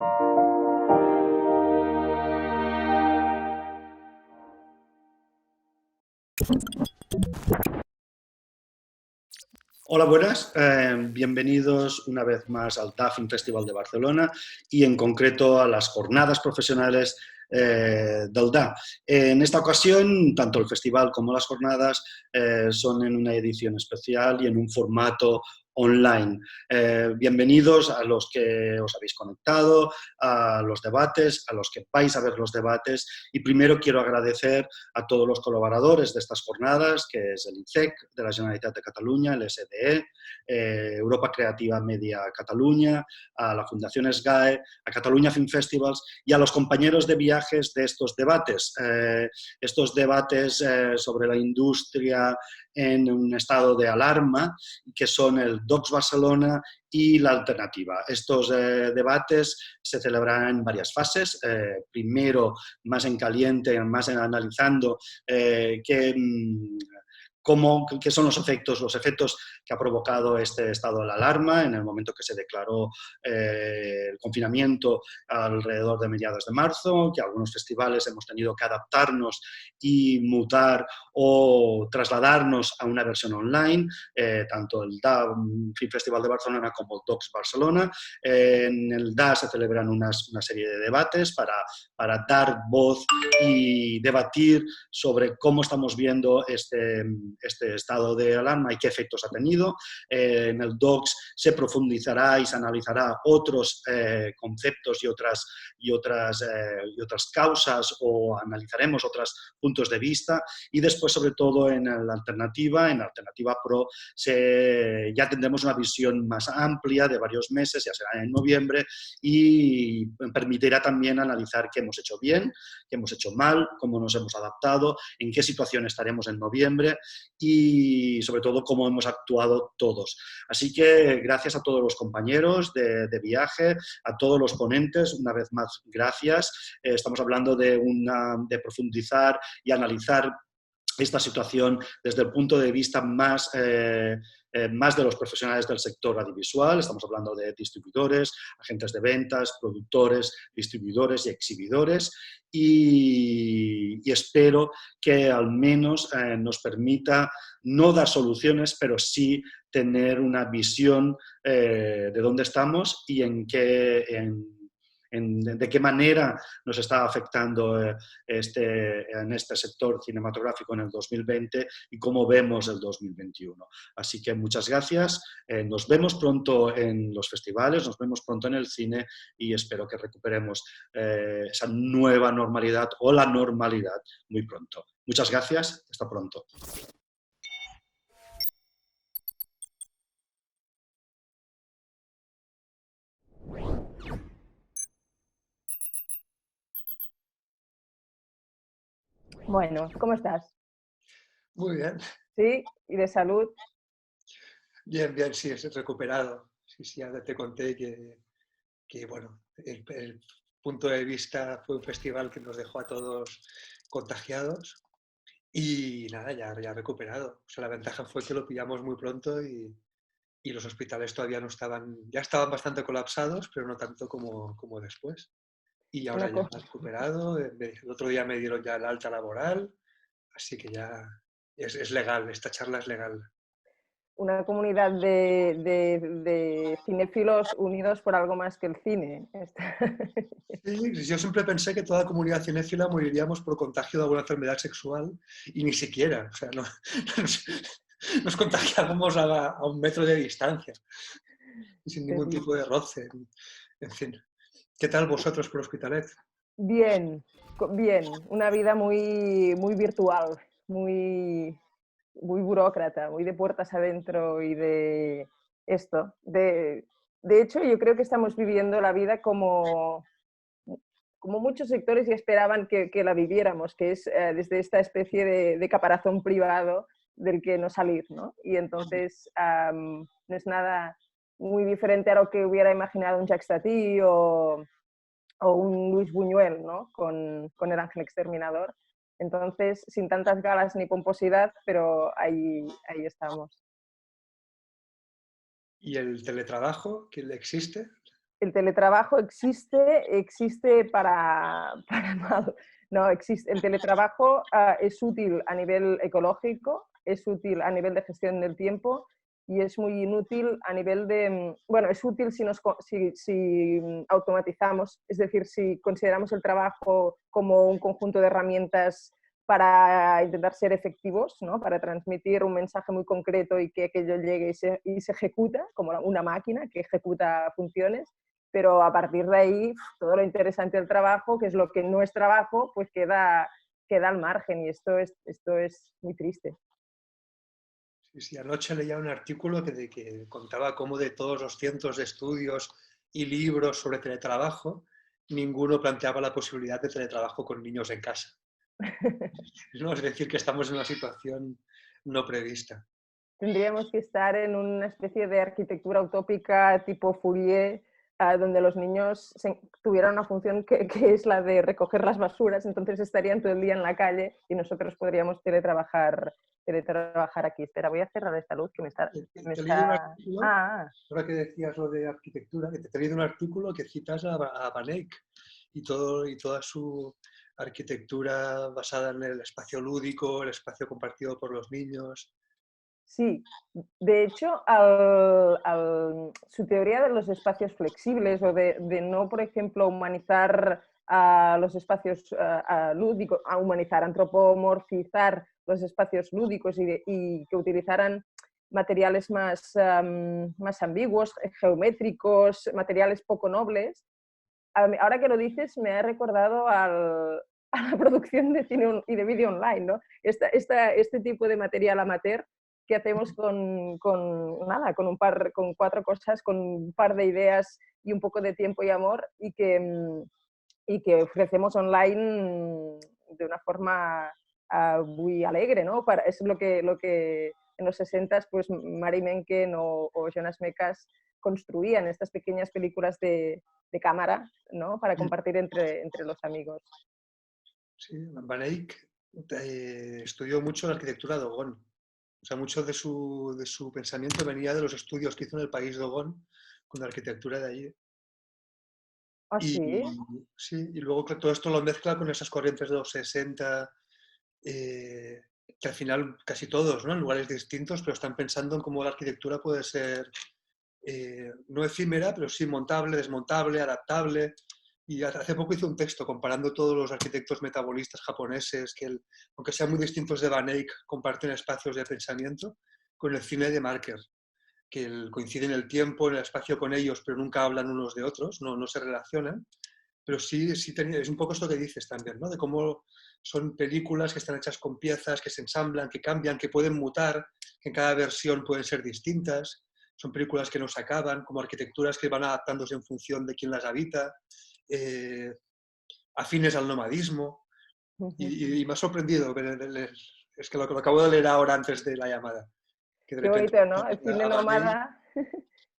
Hola, buenas. Bienvenidos una vez más al DA Film Festival de Barcelona y en concreto a las jornadas profesionales del DA. En esta ocasión, tanto el festival como las jornadas son en una edición especial y en un formato online. Bienvenidos a los que os habéis conectado, a los debates, a los que vais a ver los debates, y primero quiero agradecer a todos los colaboradores de estas jornadas, que es el ICEC de la Generalitat de Catalunya, el SDE, Europa Creativa Media Catalunya, a la Fundación SGAE, a Catalunya Film Festivals y a los compañeros de viajes de estos debates. Sobre la industria en un estado de alarma, que son el DOCS Barcelona y la Alternativa. Estos debates se celebrarán en varias fases. Primero, más en caliente, más analizando qué son los efectos que ha provocado este estado de alarma en el momento que se declaró el confinamiento alrededor de mediados de marzo, que algunos festivales hemos tenido que adaptarnos y mutar o trasladarnos a una versión online, tanto el DA Film Festival de Barcelona como el DOCS Barcelona. En el DA se celebran una serie de debates para dar voz y debatir sobre cómo estamos viendo este estado de alarma y qué efectos ha tenido. En el DOCS se profundizará y se analizará otros conceptos y otras causas, o analizaremos otros puntos de vista, y después, sobre todo, en la Alternativa Pro, ya tendremos una visión más amplia de varios meses, ya será en noviembre, y permitirá también analizar qué hemos hecho bien, qué hemos hecho mal, cómo nos hemos adaptado, en qué situación estaremos en noviembre y, sobre todo, cómo hemos actuado todos. Así que gracias a todos los compañeros de viaje, a todos los ponentes, una vez más, gracias. Estamos hablando de profundizar y analizar esta situación desde el punto de vista más de los profesionales del sector audiovisual. Estamos hablando de distribuidores, agentes de ventas, productores, distribuidores y exhibidores, y espero que al menos nos permita no dar soluciones, pero sí tener una visión de dónde estamos y de qué manera nos está afectando en este sector cinematográfico en el 2020 y cómo vemos el 2021. Así que muchas gracias, nos vemos pronto en los festivales, nos vemos pronto en el cine, y espero que recuperemos esa nueva normalidad o la normalidad muy pronto. Muchas gracias, hasta pronto. Bueno, ¿cómo estás? Muy bien. ¿Sí? ¿Y de salud? Bien, bien, sí, es recuperado. Sí, sí, ya te conté que bueno, el punto de vista fue un festival que nos dejó a todos contagiados y nada, ya recuperado. O sea, la ventaja fue que lo pillamos muy pronto y los hospitales todavía no estaban, ya estaban bastante colapsados, pero no tanto como después. Y ahora ya recuperado, el otro día me dieron ya el alta laboral, así que ya es legal, esta charla es legal. Una comunidad de cinéfilos unidos por algo más que el cine. Sí, yo siempre pensé que toda comunidad cinéfila moriríamos por contagio de alguna enfermedad sexual y ni siquiera, o sea, nos contagiábamos a 1 metro de distancia, sin ningún tipo de roce. En fin, ¿qué tal vosotros por Hospitalet? Bien, bien, una vida muy, muy virtual, muy, muy burócrata, muy de puertas adentro y de esto. De hecho, yo creo que estamos viviendo la vida como muchos sectores ya esperaban que la viviéramos, que es desde esta especie de caparazón privado del que no salir, ¿no? Y entonces no es nada muy diferente a lo que hubiera imaginado un Jacques Tati o un Luis Buñuel, ¿no? Con El Ángel Exterminador. Entonces, sin tantas galas ni pomposidad, pero ahí estamos. ¿Y el teletrabajo que existe? el teletrabajo existe para mal. No, el teletrabajo es útil a nivel ecológico, es útil a nivel de gestión del tiempo y es muy inútil a nivel de... Bueno, es útil si automatizamos, es decir, si consideramos el trabajo como un conjunto de herramientas para intentar ser efectivos, ¿no? Para transmitir un mensaje muy concreto y que aquello llegue y se ejecuta, como una máquina que ejecuta funciones, pero a partir de ahí todo lo interesante del trabajo, que es lo que no es trabajo, pues queda al margen y esto es muy triste. Sí, sí, anoche leía un artículo que contaba cómo de todos los cientos de estudios y libros sobre teletrabajo, ninguno planteaba la posibilidad de teletrabajo con niños en casa. ¿No? Es decir, que estamos en una situación no prevista. Tendríamos que estar en una especie de arquitectura utópica tipo Fourier, donde los niños tuvieran una función que es la de recoger las basuras, entonces estarían todo el día en la calle y nosotros podríamos teletrabajar aquí. Espera, voy a cerrar esta luz que me está... Te he leído un artículo, Ah, ahora que decías lo de arquitectura, que te he leído un artículo que citas a Van Eyck y toda su arquitectura basada en el espacio lúdico, el espacio compartido por los niños. sí, de hecho, su teoría de los espacios flexibles o de no, por ejemplo, humanizar los espacios lúdicos, a humanizar, antropomorfizar los espacios lúdicos y que utilizaran materiales más ambiguos, geométricos, materiales poco nobles. Ahora que lo dices, me ha recordado a la producción de cine y de vídeo online, ¿no? Este tipo de material amateur que hacemos nada, con 4 cosas, con un par de ideas y un poco de tiempo y amor y que ofrecemos online de una forma muy alegre, ¿no? Es lo que en los 60 pues Mari Menken o Jonas Mekas construían, estas pequeñas películas de cámara, ¿no? Para compartir entre los amigos. Sí, Van Eyck estudió mucho la arquitectura de Dogon. O sea, mucho de su pensamiento venía de los estudios que hizo en el país Dogon con la arquitectura de allí. ¿Ah, Y, sí? sí, y luego que todo esto lo mezcla con esas corrientes de los 60, que al final casi todos, ¿no? En lugares distintos, pero están pensando en cómo la arquitectura puede ser no efímera, pero sí montable, desmontable, adaptable. Y hace poco hice un texto comparando todos los arquitectos metabolistas japoneses, aunque sean muy distintos de Van Eyck, comparten espacios de pensamiento, con el cine de Marker, que coincide en el tiempo, en el espacio con ellos, pero nunca hablan unos de otros, no se relacionan. Pero sí es un poco esto que dices también, ¿no? De cómo son películas que están hechas con piezas, que se ensamblan, que cambian, que pueden mutar, que en cada versión pueden ser distintas. Son películas que no se acaban, como arquitecturas que van adaptándose en función de quién las habita, afines al nomadismo. Y me ha sorprendido, es que lo acabo de leer ahora antes de la llamada. Que de Qué repente bonito, ¿no? El cine a Van Eyck, nómada,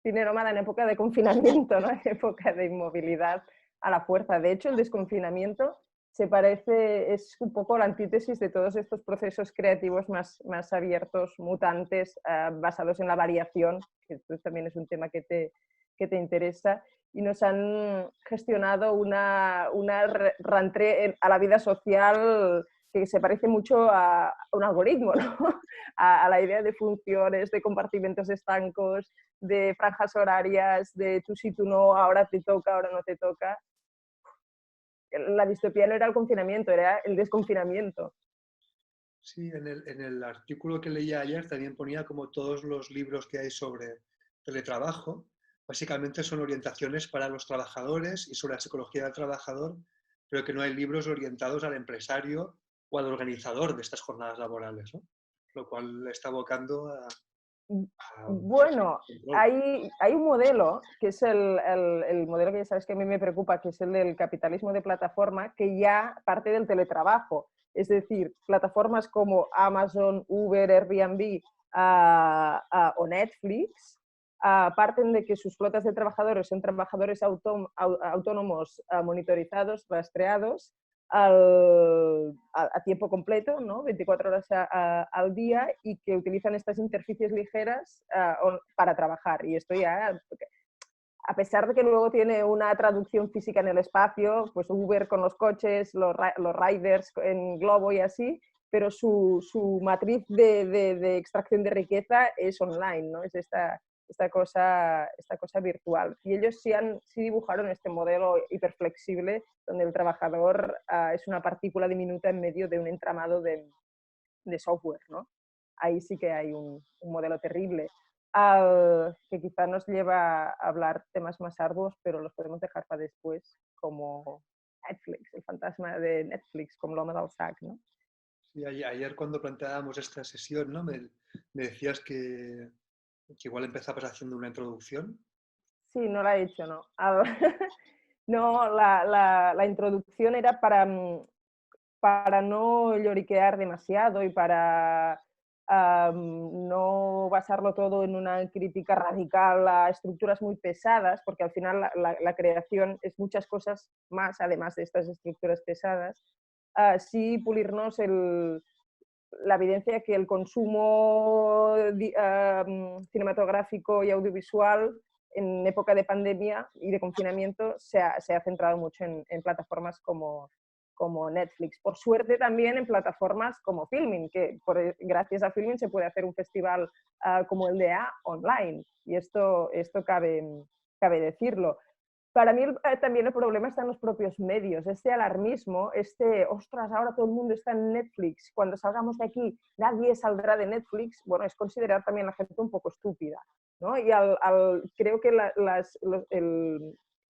cine nómada en época de confinamiento, ¿no? En época de inmovilidad a la fuerza. De hecho, el desconfinamiento es un poco la antítesis de todos estos procesos creativos más abiertos, mutantes, basados en la variación, que esto también es un tema que te interesa, y nos han gestionado una reentrée a la vida social que se parece mucho a un algoritmo, ¿no? A la idea de funciones, de compartimentos estancos, de franjas horarias, de tú sí, tú no, ahora te toca, ahora no te toca. La distopía no era el confinamiento, era el desconfinamiento. sí, en el artículo que leía ayer también ponía como todos los libros que hay sobre teletrabajo, básicamente son orientaciones para los trabajadores y sobre la psicología del trabajador, pero que no hay libros orientados al empresario o al organizador de estas jornadas laborales, ¿no? Lo cual le está abocando a Bueno, control. hay un modelo, que es el modelo que ya sabes que a mí me preocupa, que es el del capitalismo de plataforma, que ya parte del teletrabajo. Es decir, plataformas como Amazon, Uber, Airbnb o Netflix parten de que sus flotas de trabajadores son trabajadores autónomos monitorizados, rastreados, a tiempo completo, ¿no? 24 horas al día y que utilizan estas interfaces ligeras para trabajar. Y esto ya a pesar de que luego tiene una traducción física en el espacio, pues Uber con los coches, los riders en globo y así, pero su matriz de extracción de riqueza es online, ¿no? Es esta cosa virtual. Y ellos sí dibujaron este modelo hiperflexible donde el trabajador es una partícula diminuta en medio de un entramado de software, ¿no? Ahí sí que hay un modelo terrible que quizá nos lleva a hablar temas más arduos, pero los podemos dejar para después, como Netflix, el fantasma de Netflix, como l'home del sac, ¿no? Sí, ayer cuando planteábamos esta sesión, ¿no? me decías que igual empezabas haciendo una introducción. Sí, no la he hecho, ¿no? No, la introducción era para no lloriquear demasiado y para no basarlo todo en una crítica radical a estructuras muy pesadas, porque al final la creación es muchas cosas más, además de estas estructuras pesadas. Sí pulirnos la evidencia que el consumo cinematográfico y audiovisual en época de pandemia y de confinamiento se ha centrado mucho en plataformas como Netflix. Por suerte también en plataformas como Filmin, que gracias a Filmin se puede hacer un festival como el de A online, y esto cabe decirlo. Para mí también el problema está en los propios medios, este alarmismo, ostras, ahora todo el mundo está en Netflix, cuando salgamos de aquí nadie saldrá de Netflix, bueno, es considerar también a la gente un poco estúpida, ¿no? Y creo que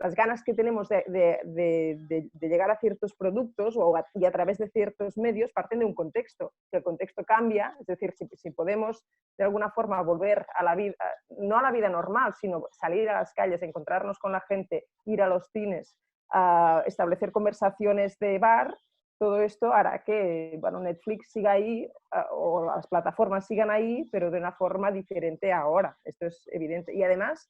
las ganas que tenemos de llegar a ciertos productos y a través de ciertos medios parten de un contexto, que el contexto cambia, es decir, si podemos de alguna forma volver a la vida, no a la vida normal, sino salir a las calles, encontrarnos con la gente, ir a los cines, establecer conversaciones de bar, todo esto hará que, bueno, Netflix siga ahí o las plataformas sigan ahí, pero de una forma diferente ahora. Esto es evidente. Y además,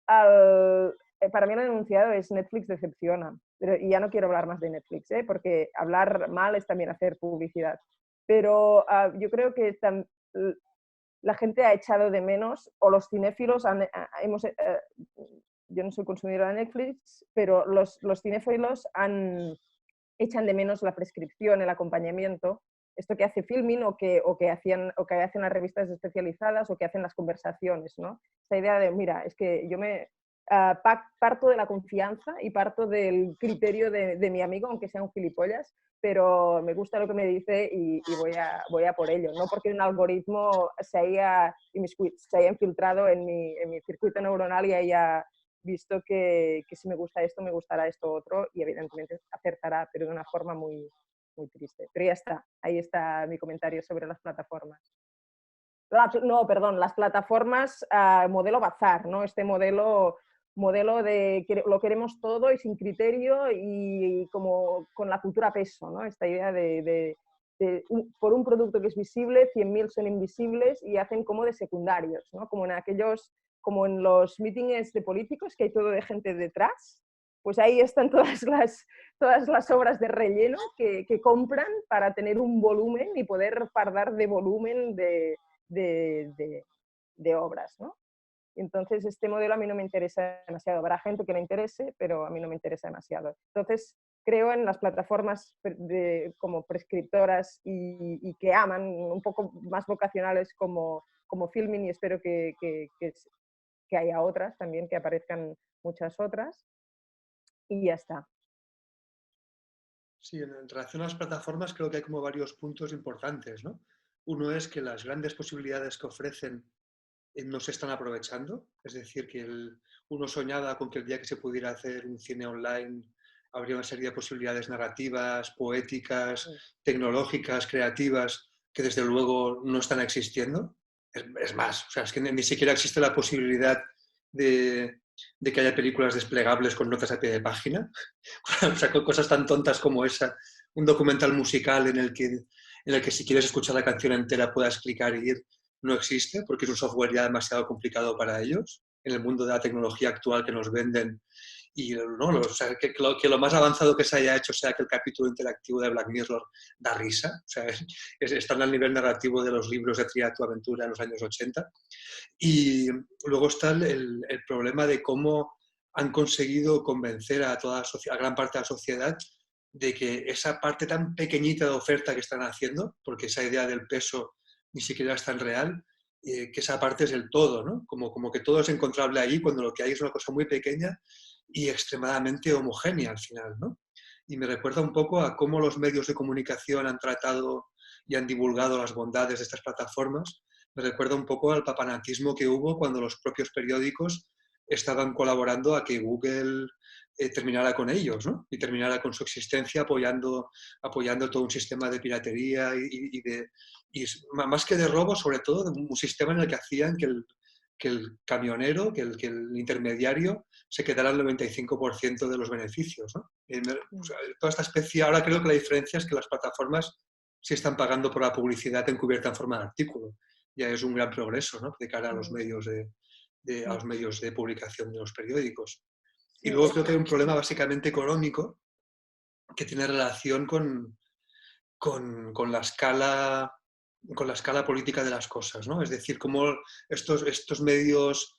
para mí el enunciado es Netflix decepciona. Y ya no quiero hablar más de Netflix, porque hablar mal es también hacer publicidad. Pero yo creo que la gente ha echado de menos, o los cinéfilos yo no soy consumidora de Netflix, pero los cinéfilos echan de menos la prescripción, el acompañamiento, esto que hace Filmin o que hacen las revistas especializadas o que hacen las conversaciones, ¿no? Esa idea de, mira, es que yo parto de la confianza y parto del criterio de mi amigo, aunque sea un gilipollas, pero me gusta lo que me dice y voy a por ello, no porque un algoritmo se haya infiltrado en mi circuito neuronal y haya visto que si me gusta esto, me gustará esto otro, y evidentemente acertará, pero de una forma muy, muy triste. Pero ya está, ahí está mi comentario sobre las plataformas. Las plataformas modelo bazar, ¿no? Este modelo de que lo queremos todo y sin criterio y como con la cultura peso, ¿no? Esta idea por un producto que es visible, 100.000 son invisibles y hacen como de secundarios, ¿no? Como en los mítines de políticos, que hay todo de gente detrás, pues ahí están todas las obras de relleno que compran para tener un volumen y poder fardar de volumen de obras, ¿no? Entonces, este modelo a mí no me interesa demasiado. Habrá gente que le interese, pero a mí no me interesa demasiado. Entonces, creo en las plataformas como prescriptoras y que aman, un poco más vocacionales como Filmin, y espero que haya otras también, que aparezcan muchas otras, y ya está. Sí, en relación a las plataformas creo que hay como varios puntos importantes, ¿no? Uno es que las grandes posibilidades que ofrecen no se están aprovechando, es decir, que uno soñaba con que el día que se pudiera hacer un cine online habría una serie de posibilidades narrativas, poéticas, tecnológicas, creativas, que desde luego no están existiendo. Es más, o sea, es que ni siquiera existe la posibilidad de que haya películas desplegables con notas a pie de página. O sea, cosas tan tontas como esa. Un documental musical en el que si quieres escuchar la canción entera puedas clicar y ir, no existe, porque es un software ya demasiado complicado para ellos, en el mundo de la tecnología actual que nos venden. Y no, o sea, que lo más avanzado que se haya hecho sea que el capítulo interactivo de Black Mirror da risa. O sea, están al nivel narrativo de los libros de Tría tu aventura en los años 80. Y luego está el problema de cómo han conseguido convencer a a gran parte de la sociedad de que esa parte tan pequeñita de oferta que están haciendo, porque esa idea del peso ni siquiera es tan real, que esa parte es el todo, ¿no? Como que todo es encontrable ahí cuando lo que hay es una cosa muy pequeña y extremadamente homogénea al final, ¿no? Y me recuerda un poco a cómo los medios de comunicación han tratado y han divulgado las bondades de estas plataformas. Me recuerda un poco al papanatismo que hubo cuando los propios periódicos estaban colaborando a que Google terminara con ellos, ¿no? Y terminara con su existencia apoyando todo un sistema de piratería y más que de robo, sobre todo, un sistema en el que hacían que el camionero, que el intermediario, se quedara el 95% de los beneficios, ¿no? O sea, toda esta especie, ahora creo que la diferencia es que las plataformas sí están pagando por la publicidad encubierta en forma de artículo. Ya es un gran progreso, ¿no? De cara a los medios a los medios de publicación de los periódicos. Y Sí, luego creo que hay un problema básicamente económico que tiene relación con la escala política de las cosas, ¿no? Es decir, cómo estos medios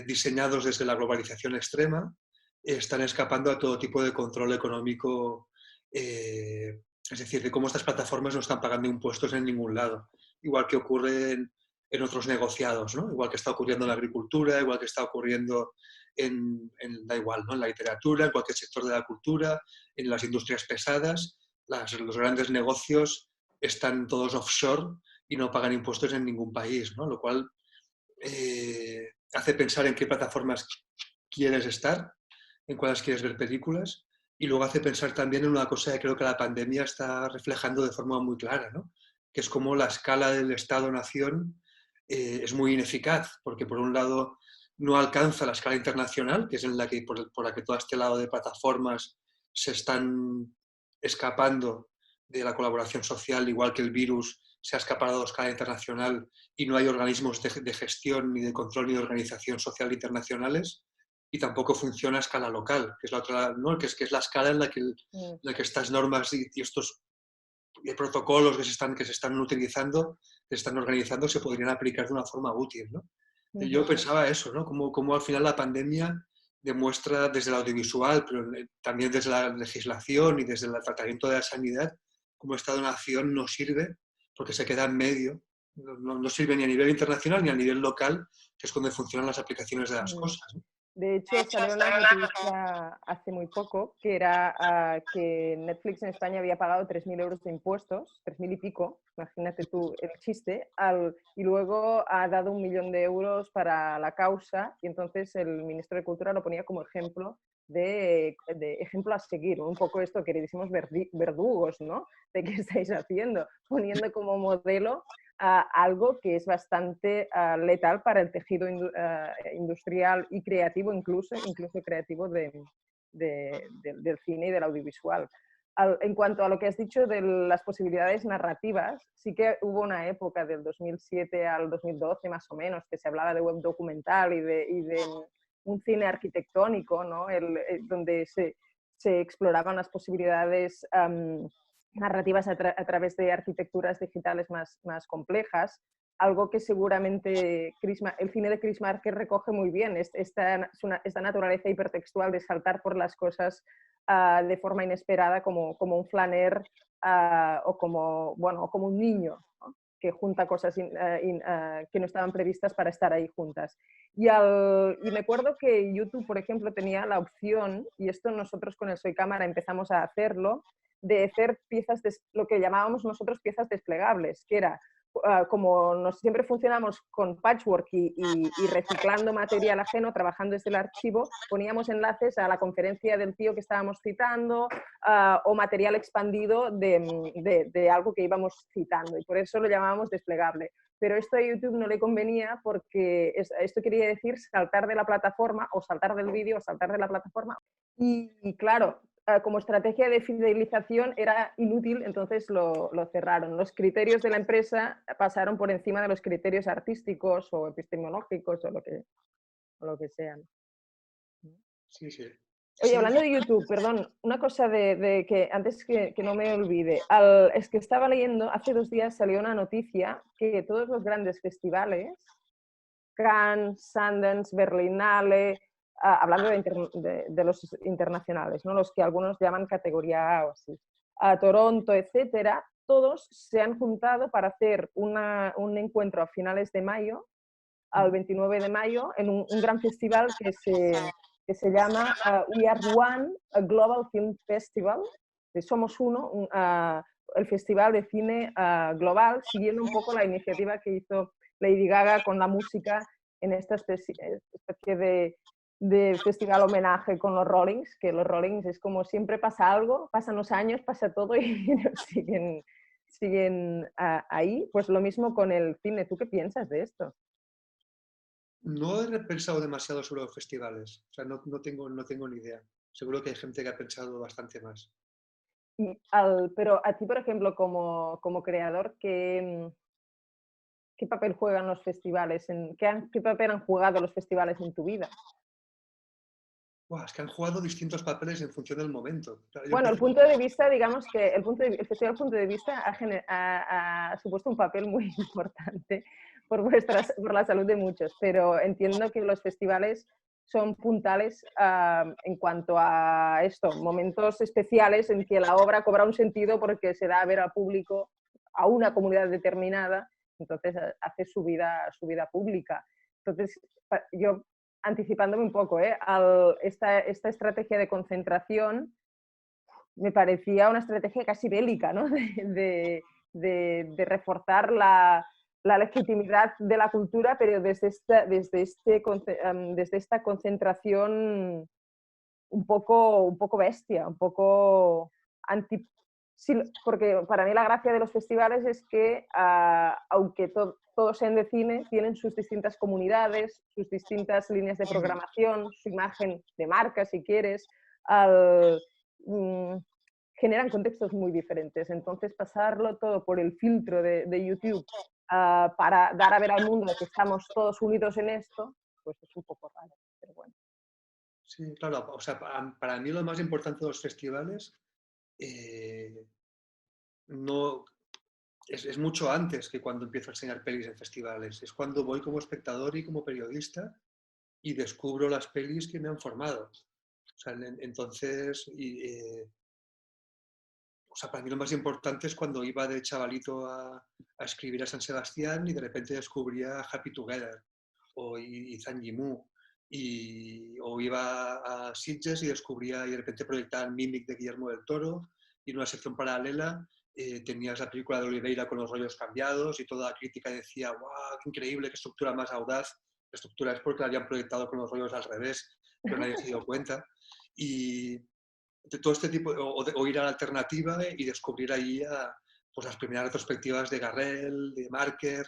diseñados desde la globalización extrema están escapando a todo tipo de control económico, es decir, de cómo estas plataformas no están pagando impuestos en ningún lado, igual que ocurre en otros negociados, ¿no? Igual que está ocurriendo en la agricultura, igual que está ocurriendo da igual, ¿no? En la literatura, en cualquier sector de la cultura, en las industrias pesadas. Los grandes negocios están todos offshore y no pagan impuestos en ningún país, ¿no? Lo cual hace pensar en qué plataformas quieres estar, en cuáles quieres ver películas, y luego hace pensar también en una cosa que creo que la pandemia está reflejando de forma muy clara, ¿no? Que es cómo la escala del Estado-nación es muy ineficaz, porque por un lado no alcanza la escala internacional, que es en la que, por la que todo este lado de plataformas se están escapando de la colaboración social, igual que el virus se ha escapado a escala internacional y no hay organismos de gestión, ni de control, ni de organización social internacionales, y tampoco funciona a escala local, que es la otra, ¿no? que es la escala en la que estas normas y estos protocolos que se están utilizando, que se están organizando, se podrían aplicar de una forma útil, ¿no? Yo pensaba eso, ¿no? Como al final la pandemia demuestra desde el audiovisual, pero también desde la legislación y desde el tratamiento de la sanidad, cómo esta donación no sirve porque se queda en medio. No sirve ni a nivel internacional ni a nivel local, que es donde funcionan las aplicaciones de las cosas, ¿no? De hecho, salió una noticia hace muy poco que era que Netflix en España había pagado 3.000 euros de impuestos, 3.000 y pico, imagínate tú el chiste, y luego ha dado 1 millón de euros para la causa, y entonces el ministro de Cultura lo ponía como ejemplo de ejemplo a seguir, un poco esto, queridísimos verdugos, ¿no? ¿De qué estáis haciendo? Poniendo como modelo algo que es bastante letal para el tejido industrial y creativo, incluso creativo del cine y del audiovisual. En cuanto a lo que has dicho de las posibilidades narrativas, sí que hubo una época del 2007 al 2012 más o menos que se hablaba de web documental y de un cine arquitectónico, ¿no? Donde se exploraban las posibilidades narrativas a través de arquitecturas digitales más complejas, algo que seguramente el cine de Chris Marker recoge muy bien, esta naturaleza hipertextual de saltar por las cosas de forma inesperada como un flaner o como un niño, ¿no? Que junta cosas que no estaban previstas para estar ahí juntas. Y me acuerdo que YouTube, por ejemplo, tenía la opción, y esto nosotros con el Soy Cámara empezamos a hacerlo, de hacer piezas, lo que llamábamos nosotros piezas desplegables, que era como siempre funcionamos con patchwork y reciclando material ajeno, trabajando desde el archivo, poníamos enlaces a la conferencia del tío que estábamos citando o material expandido de algo que íbamos citando, y por eso lo llamábamos desplegable. Pero esto a YouTube no le convenía porque esto quería decir saltar de la plataforma o saltar del vídeo o saltar de la plataforma. Y claro, como estrategia de fidelización era inútil, entonces lo cerraron. Los criterios de la empresa pasaron por encima de los criterios artísticos o epistemológicos o lo que sean. Sí, sí. Oye, Sí. hablando de YouTube, perdón, una cosa de que antes que no me olvide, es que estaba leyendo, hace 2 días salió una noticia que todos los grandes festivales, Cannes, Sundance, Berlinale, hablando de los internacionales, ¿no? Los que algunos llaman categoría A o así, a Toronto, etcétera, todos se han juntado para hacer un encuentro a finales de mayo, al 29 de mayo, en un gran festival que se llama We Are One, a Global Film Festival. Somos uno, el festival de cine global, siguiendo un poco la iniciativa que hizo Lady Gaga con la música en esta especie de festival homenaje con los Rollings, que los Rollings es como siempre pasa algo, pasan los años, pasa todo y siguen ahí. Pues lo mismo con el cine. ¿Tú qué piensas de esto? No he pensado demasiado sobre los festivales, o sea, no tengo ni idea. Seguro que hay gente que ha pensado bastante más. Pero a ti, por ejemplo, como creador, ¿qué papel juegan los festivales? ¿Qué papel han jugado los festivales en tu vida? Buah, es que han jugado distintos papeles en función del momento. Claro, Bueno, el punto de vista, digamos que el Festival Punto de Vista ha supuesto un papel muy importante por la salud de muchos, pero entiendo que los festivales son puntales en cuanto a esto, momentos especiales en que la obra cobra un sentido porque se da a ver al público, a una comunidad determinada, entonces hace su vida pública. Entonces, yo, anticipándome un poco, esta estrategia de concentración me parecía una estrategia casi bélica, ¿no? de reforzar la legitimidad de la cultura, pero desde esta concentración un poco bestia, un poco anti... Sí, porque para mí la gracia de los festivales es que, aunque todos sean de cine, tienen sus distintas comunidades, sus distintas líneas de programación, su imagen de marca, si quieres, generan contextos muy diferentes. Entonces, pasarlo todo por el filtro de YouTube para dar a ver al mundo que estamos todos unidos en esto, pues es un poco raro, pero bueno. Sí, claro, o sea, para mí lo más importante de los festivales no, es mucho antes que cuando empiezo a enseñar pelis en festivales. Es cuando voy como espectador y como periodista y descubro las pelis que me han formado. O sea, entonces, o sea, para mí lo más importante es cuando iba de chavalito a escribir a San Sebastián y de repente descubría Happy Together y Zhang Yimou. O iba a Sitges y descubría y de repente proyectaban Mimic de Guillermo del Toro y en una sección paralela tenías la película de Oliveira con los rollos cambiados y toda la crítica decía ¡guau, qué increíble, qué estructura más audaz! La estructura es porque la habían proyectado con los rollos al revés, pero nadie se dio cuenta. Y de todo este tipo, o ir a la alternativa y descubrir ahí pues las primeras retrospectivas de Garrel, de Marker.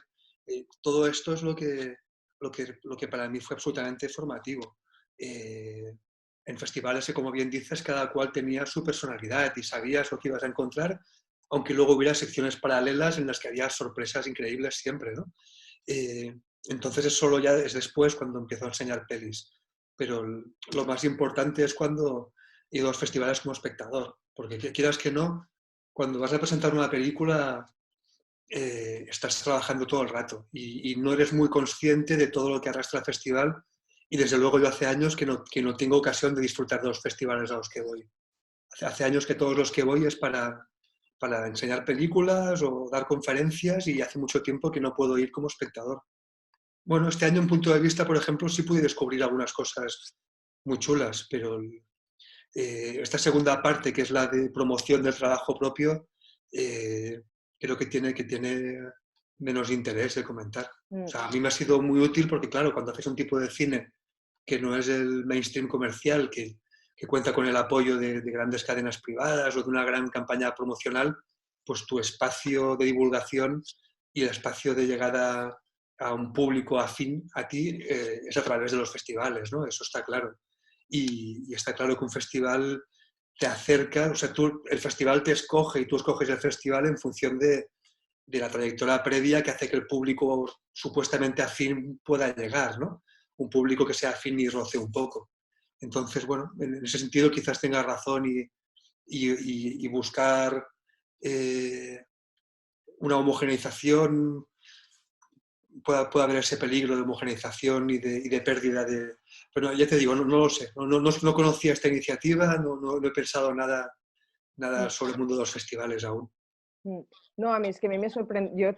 Todo esto es lo que para mí fue absolutamente formativo. En festivales que, como bien dices, cada cual tenía su personalidad y sabías lo que ibas a encontrar, aunque luego hubiera secciones paralelas en las que había sorpresas increíbles siempre, ¿no? Entonces es solo ya es después cuando empiezo a enseñar pelis. Pero lo más importante es cuando he ido a los festivales como espectador, porque quieras que no, cuando vas a presentar una película estás trabajando todo el rato y no eres muy consciente de todo lo que arrastra el festival y desde luego yo hace años que no tengo ocasión de disfrutar de los festivales a los que voy. Hace años que todos los que voy es para enseñar películas o dar conferencias y hace mucho tiempo que no puedo ir como espectador. Bueno, este año en Punto de Vista, por ejemplo, sí pude descubrir algunas cosas muy chulas, pero esta segunda parte, que es la de promoción del trabajo propio, creo que tiene menos interés de comentar. O sea, a mí me ha sido muy útil porque, claro, cuando haces un tipo de cine que no es el mainstream comercial, que cuenta con el apoyo de grandes cadenas privadas o de una gran campaña promocional, pues tu espacio de divulgación y el espacio de llegada a un público afín a ti es a través de los festivales, ¿no? Eso está claro. Y está claro que un festival te acerca, o sea, el festival te escoge y tú escoges el festival en función de la trayectoria previa que hace que el público supuestamente afín pueda llegar, ¿no? Un público que sea afín y roce un poco. Entonces, bueno, en ese sentido quizás tenga razón y buscar una homogeneización, pueda haber ese peligro de homogeneización y de pérdida de Pero ya te digo, no lo sé, no conocía esta iniciativa, no he pensado nada sobre el mundo de los festivales aún. No, a mí es que a mí me sorprende, yo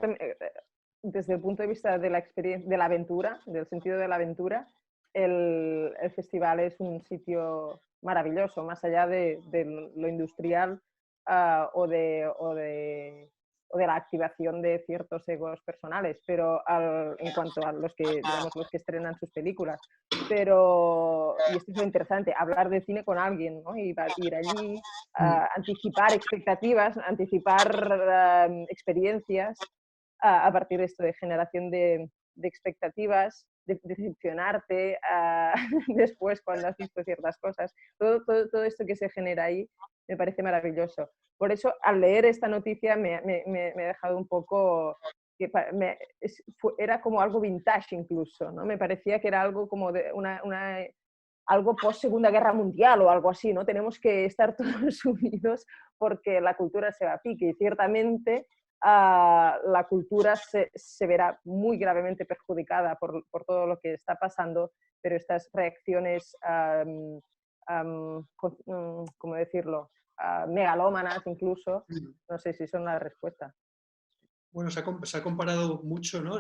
desde el punto de vista de la experiencia, de la aventura, del sentido de la aventura, el festival es un sitio maravilloso, más allá de lo industrial o de la activación de ciertos egos personales, pero en cuanto a los que, digamos, los que estrenan sus películas. Pero, y esto es lo interesante, hablar de cine con alguien, ¿no? Ir allí, anticipar expectativas, anticipar experiencias a partir de esto, de generación de expectativas, de decepcionarte después cuando has visto ciertas cosas. Todo esto que se genera ahí me parece maravilloso. Por eso, al leer esta noticia me ha dejado un poco... era como algo vintage incluso, ¿no? Me parecía que era algo como de algo post Segunda Guerra Mundial o algo así, ¿no? Tenemos que estar todos unidos porque la cultura se va a pique y ciertamente la cultura se verá muy gravemente perjudicada por todo lo que está pasando, pero estas reacciones, ¿cómo decirlo?, megalómanas incluso, no sé si son la respuesta. Bueno, se ha comparado mucho, ¿no?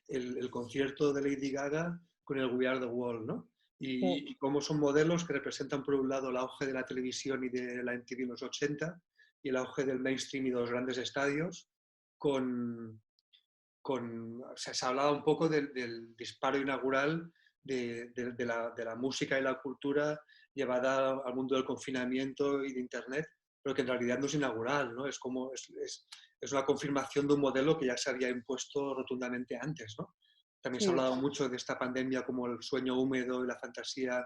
el concierto de Lady Gaga con el We Are the World, ¿no? Y cómo son modelos que representan por un lado el auge de la televisión y de la MTV en los 80 y el auge del mainstream y de los grandes estadios, o sea, se ha hablado un poco del disparo inaugural de la música y la cultura llevada al mundo del confinamiento y de Internet, pero que en realidad no es inaugural, ¿no? Es una confirmación de un modelo que ya se había impuesto rotundamente antes, ¿no? También se ha hablado mucho de esta pandemia como el sueño húmedo y la fantasía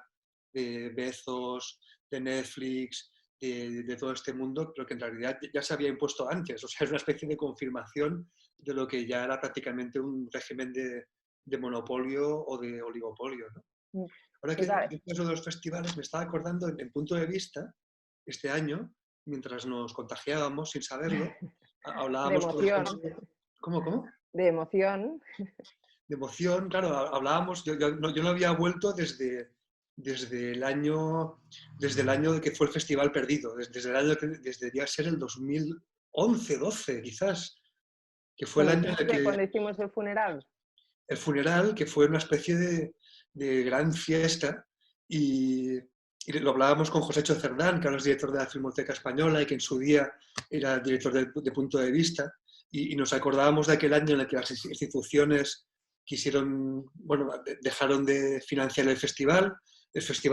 de Bezos, de Netflix, de todo este mundo, pero que en realidad ya se había impuesto antes. O sea, es una especie de confirmación de lo que ya era prácticamente un régimen de monopolio o de oligopolio, ¿no? Ahora que eso de los festivales, me estaba acordando en punto de vista, este año, mientras nos contagiábamos sin saberlo, hablábamos, de por emoción. ejemplo... ¿Cómo? De emoción. De emoción, claro, hablábamos, yo no había vuelto desde el año de que fue el Festival Perdido, desde el año que debía ser el 2011, 12 quizás, que fue el año en el que... Cuando hicimos el funeral. El funeral, que fue una especie de gran fiesta, y lo hablábamos con Josécho Cerdán, que ahora es director de la Filmoteca Española y que en su día era director de Punto de Vista, y nos acordábamos de aquel año en el que las instituciones dejaron de financiar el festival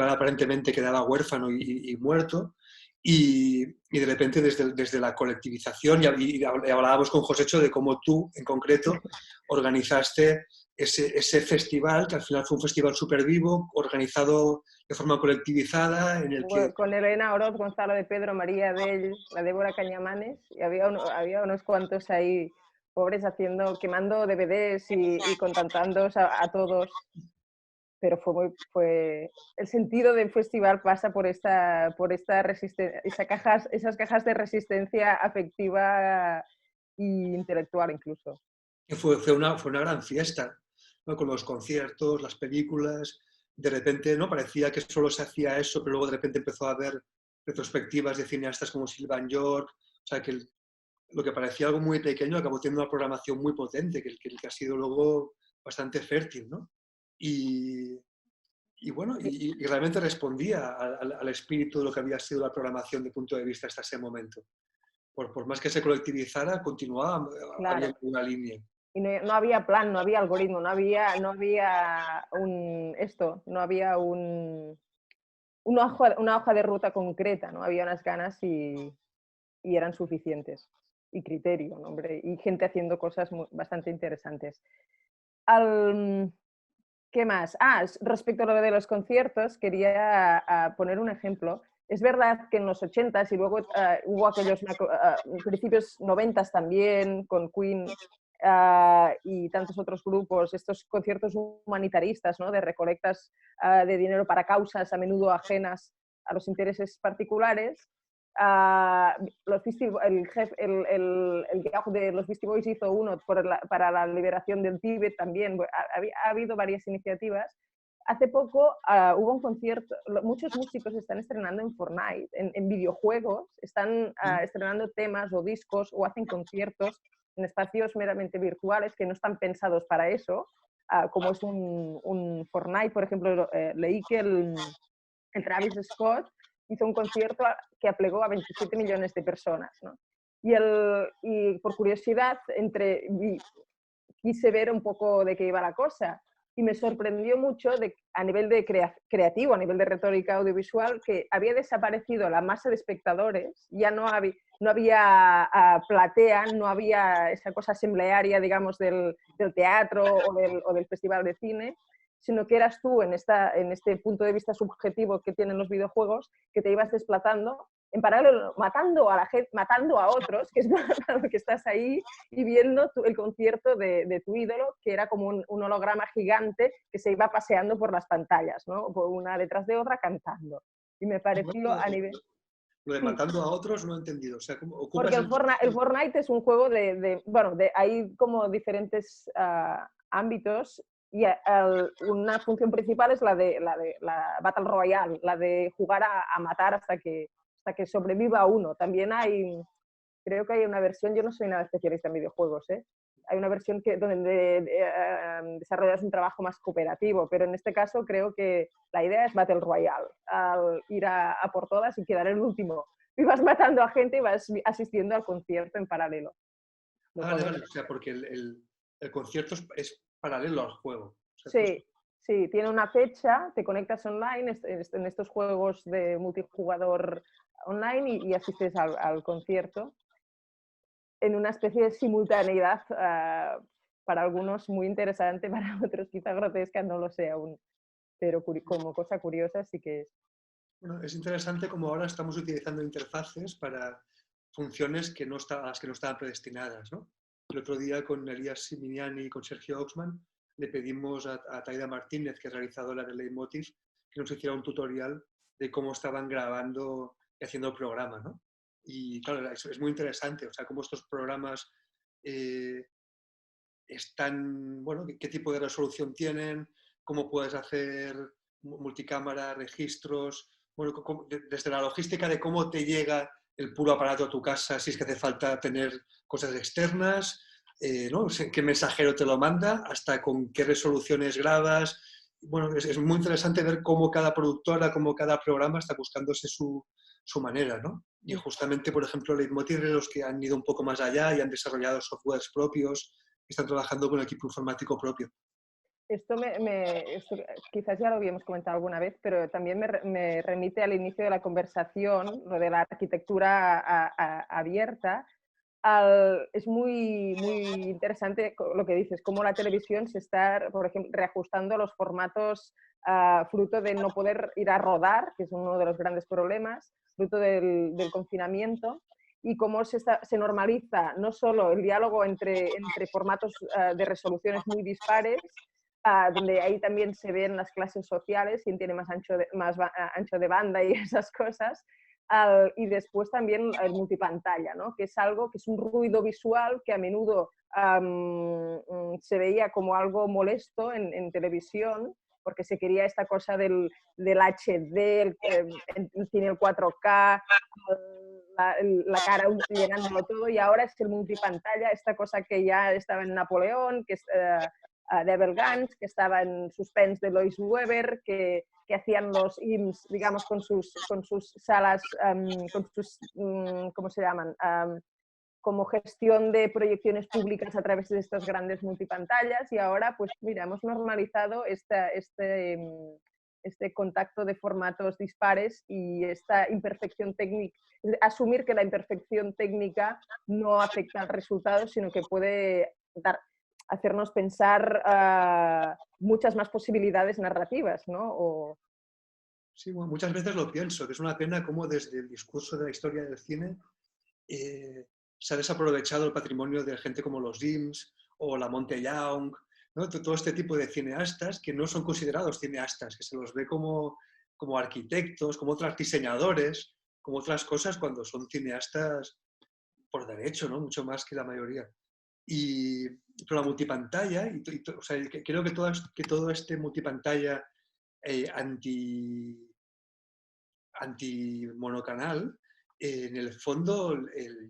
aparentemente quedaba huérfano y muerto, y de repente desde la colectivización, y hablábamos con Josécho de cómo tú, en concreto, organizaste ese festival, que al final fue un festival súper vivo, organizado de forma colectivizada, en el que... Con Elena Oroz, Gonzalo de Pedro, María Dell, la Débora Cañamanes, y había unos cuantos ahí pobres quemando DVDs y contactándoos a todos. Pero el sentido del festival pasa por esta resistencia, esas cajas de resistencia afectiva e intelectual incluso. Fue una gran fiesta, ¿no? Con los conciertos, las películas. De repente, ¿no? Parecía que solo se hacía eso, pero luego de repente empezó a haber retrospectivas de cineastas como Sylvain York. O sea, que lo que parecía algo muy pequeño acabó teniendo una programación muy potente, que ha sido luego bastante fértil, ¿no? Y bueno, y realmente respondía al espíritu de lo que había sido la programación de Punto de Vista hasta ese momento. Por más que se colectivizara, continuaba habiendo una línea. Y no había plan, no había algoritmo, no había una hoja de ruta concreta, ¿no? Había unas ganas y eran suficientes. Y criterio, ¿no, hombre? Y gente haciendo cosas bastante interesantes. ¿Qué más? Respecto a lo de los conciertos, quería poner un ejemplo. Es verdad que en los 80s y luego hubo aquellos principios 90s también, con Queen y tantos otros grupos, estos conciertos humanitaristas, ¿no? De recolectas de dinero para causas a menudo ajenas a los intereses particulares. El Geoff de los Beastie Boys hizo uno para la liberación del Tíbet también. Ha habido varias iniciativas hace poco hubo un concierto, muchos músicos están estrenando en Fortnite, en videojuegos, están estrenando temas o discos o hacen conciertos en espacios meramente virtuales que no están pensados para eso, como es un Fortnite, por ejemplo, leí que el Travis Scott hizo un concierto que aplegó a 27 millones de personas, ¿no? Y por curiosidad, quise ver un poco de qué iba la cosa y me sorprendió mucho a nivel de creativo, a nivel de retórica audiovisual, que había desaparecido la masa de espectadores, ya no había platea, no había esa cosa asamblearia, digamos, del teatro o del festival de cine, sino que eras tú en este punto de vista subjetivo que tienen los videojuegos, que te ibas desplazando en paralelo, matando a la gente, matando a otros, que es lo que estás ahí y viendo el concierto de tu ídolo, que era como un holograma gigante que se iba paseando por las pantallas, ¿no? Una detrás de otra cantando. Y me pareció a nivel... Lo de Sí, matando a otros no he entendido. O sea, ¿cómo ocupas porque el Fortnite es un juego bueno, hay como diferentes ámbitos y una función principal es la la Battle Royale, la de jugar a matar hasta que sobreviva uno. También creo que hay una versión, yo no soy nada especialista en videojuegos, ¿eh? Hay una versión donde desarrollas un trabajo más cooperativo, pero en este caso creo que la idea es Battle Royale, ir a por todas y quedar el último. Y vas matando a gente y vas asistiendo al concierto en paralelo. Vale, vale. O sea, porque el concierto es paralelo al juego. O sea, Sí, sí, tiene una fecha, te conectas online en estos juegos de multijugador online y asistes al concierto en una especie de simultaneidad para algunos muy interesante, para otros quizá grotesca, no lo sé aún, pero como cosa curiosa sí que es. bueno, es interesante como ahora estamos utilizando interfaces para funciones a las que no estaban predestinadas, ¿no? El otro día con Elías Siminiani y con Sergio Oxman le pedimos a Taida Martínez, que es realizadora de Leitmotiv, que nos hiciera un tutorial de cómo estaban grabando y haciendo el programa, ¿no? Y claro, es muy interesante, o sea, cómo estos programas están, bueno, qué tipo de resolución tienen, cómo puedes hacer multicámara, registros, bueno, desde la logística de cómo te llega el puro aparato a tu casa, si es que hace falta tener cosas externas, ¿no? Qué mensajero te lo manda, hasta con qué resoluciones grabas. Bueno, es muy interesante ver cómo cada productora, cómo cada programa está buscándose su manera, ¿no? Y justamente, por ejemplo, Leitmotiv es los que han ido un poco más allá y han desarrollado softwares propios, están trabajando con equipo informático propio. Esto quizás ya lo habíamos comentado alguna vez, pero también me remite al inicio de la conversación, lo de la arquitectura abierta. Es muy interesante lo que dices, cómo la televisión se está, por ejemplo, reajustando los formatos fruto de no poder ir a rodar, que es uno de los grandes problemas, fruto del confinamiento, y cómo se normaliza no solo el diálogo entre formatos de resoluciones muy dispares, donde ahí también se ven las clases sociales, quién tiene más ancho de banda y esas cosas, y después también el multipantalla, ¿no? Que es algo que es un ruido visual que a menudo se veía como algo molesto en televisión, porque se quería esta cosa del HD, el cine, el 4K, la cara llenándolo todo, y ahora es el multipantalla, esta cosa que ya estaba en Napoleón, que es Devil Guns, que estaba en Suspense de Lois Weber, que hacían los IMSS, digamos, con sus salas, con sus, ¿cómo se llaman? Como gestión de proyecciones públicas a través de estas grandes multipantallas, y ahora, pues mira, hemos normalizado este contacto de formatos dispares y esta imperfección técnica, asumir que la imperfección técnica no afecta al resultado, sino que puede hacernos pensar muchas más posibilidades narrativas, ¿no? Sí, bueno, muchas veces lo pienso, que es una pena cómo desde el discurso de la historia del cine se ha desaprovechado el patrimonio de gente como los Dims o la Monte Young, ¿no? Todo este tipo de cineastas que no son considerados cineastas, que se los ve como arquitectos, como otros diseñadores, como otras cosas, cuando son cineastas por derecho, ¿no? Mucho más que la mayoría. Pero la multipantalla, o sea, creo que todo este multipantalla anti-monocanal, en el fondo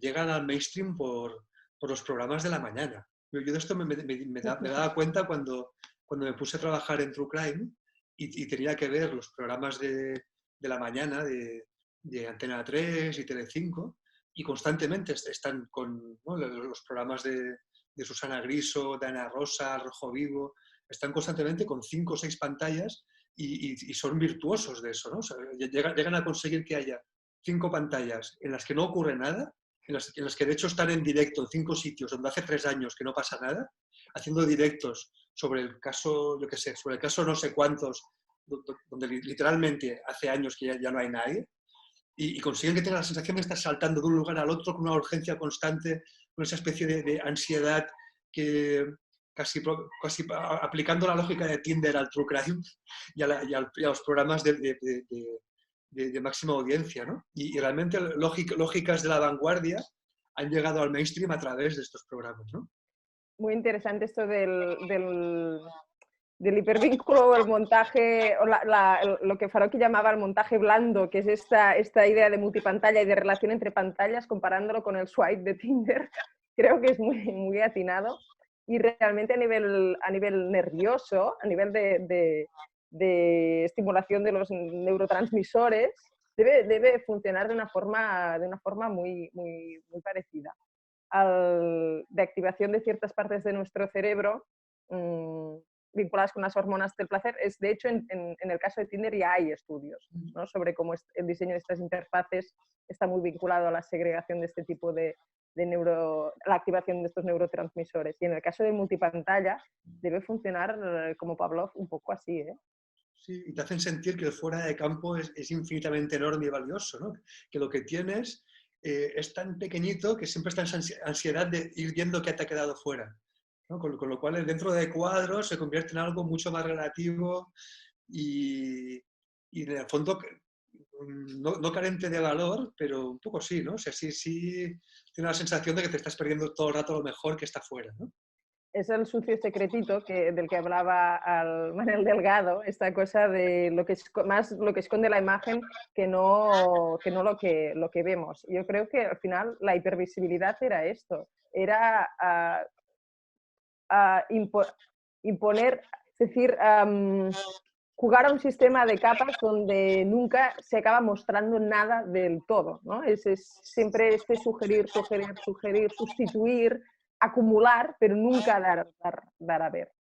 llegan al mainstream por los programas de la mañana. Yo de esto me daba cuenta cuando me puse a trabajar en True Crime y tenía que ver los programas de la mañana de Antena 3 y Telecinco, y constantemente están con, ¿no?, los programas de Susana Griso, de Ana Rosa, Rojo Vivo, están constantemente con 5 o 6 pantallas y son virtuosos de eso, ¿no? O sea, llegan a conseguir que haya 5 pantallas en las que no ocurre nada, en las que de hecho están en directo en 5 sitios donde hace 3 años que no pasa nada, haciendo directos sobre el caso, yo qué sé, sobre el caso no sé cuántos, donde literalmente hace años que ya no hay nadie, y consiguen que tenga la sensación de estar saltando de un lugar al otro con una urgencia constante, con esa especie de ansiedad que casi aplicando la lógica de Tinder al True Crime y a los programas de máxima audiencia, ¿no? Y realmente lógicas de la vanguardia han llegado al mainstream a través de estos programas, ¿no? Muy interesante esto del hipervínculo o el montaje, o lo que Farocki llamaba el montaje blando, que es esta idea de multipantalla y de relación entre pantallas, comparándolo con el swipe de Tinder. Creo que es muy atinado. Y realmente a nivel nervioso, a nivel de estimulación de los neurotransmisores, debe funcionar de una forma muy parecida. De activación de ciertas partes de nuestro cerebro vinculadas con las hormonas del placer. De hecho, en el caso de Tinder ya hay estudios, ¿no?, sobre cómo el diseño de estas interfaces está muy vinculado a la segregación de este tipo la activación de estos neurotransmisores. Y en el caso de multipantalla debe funcionar como Pavlov un poco así, ¿eh? Sí, y te hacen sentir que el fuera de campo es infinitamente enorme y valioso, ¿no? Que lo que tienes es tan pequeñito que siempre estás en ansiedad de ir viendo qué te ha quedado fuera, ¿no? Con lo cual, dentro de cuadros se convierte en algo mucho más relativo y en el fondo no carente de valor, pero un poco sí, ¿no? O sea, sí tiene la sensación de que te estás perdiendo todo el rato lo mejor que está fuera, ¿no? Es el sucio secretito del que hablaba al Manel Delgado, esta cosa de más lo que esconde la imagen que no lo que vemos. Yo creo que al final la hipervisibilidad era esto, era imponer, es decir, jugar a un sistema de capas donde nunca se acaba mostrando nada del todo, ¿no? Es siempre sugerir, sustituir, acumular, pero nunca dar a ver.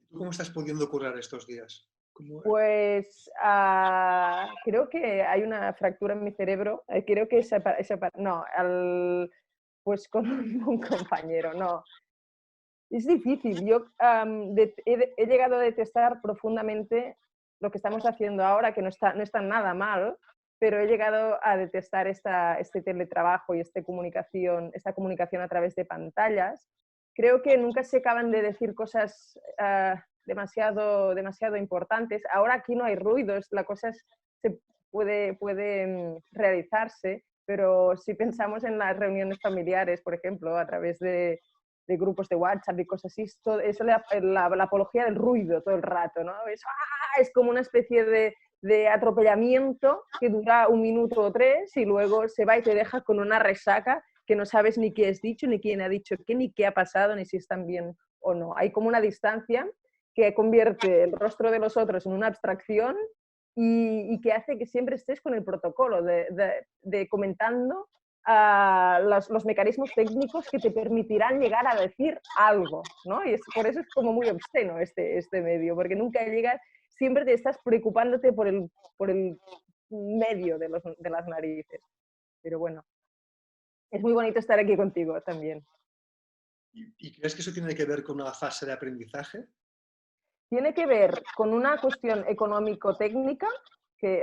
¿Tú cómo estás pudiendo curar estos días? Pues creo que hay una fractura en mi cerebro. Creo que pues con un compañero, no. Es difícil. Yo he llegado a detestar profundamente lo que estamos haciendo ahora, que no está nada mal, pero he llegado a detestar este teletrabajo y esta comunicación a través de pantallas. Creo que nunca se acaban de decir cosas demasiado importantes. Ahora aquí no hay ruidos, la cosa se puede realizarse, pero si pensamos en las reuniones familiares, por ejemplo, a través de grupos de WhatsApp y cosas así, es la apología del ruido todo el rato, ¿no? Es como una especie de atropellamiento que dura 1 minuto o 3 y luego se va y te deja con una resaca que no sabes ni qué has dicho, ni quién ha dicho qué, ni qué ha pasado, ni si están bien o no. Hay como una distancia que convierte el rostro de los otros en una abstracción y que hace que siempre estés con el protocolo de comentando los mecanismos técnicos que te permitirán llegar a decir algo, ¿no? Y por eso es como muy obsceno este medio, porque nunca llegas, siempre te estás preocupándote por el medio de las narices. Pero bueno, es muy bonito estar aquí contigo también. ¿Y crees que eso tiene que ver con una fase de aprendizaje? Tiene que ver con una cuestión económico-técnica que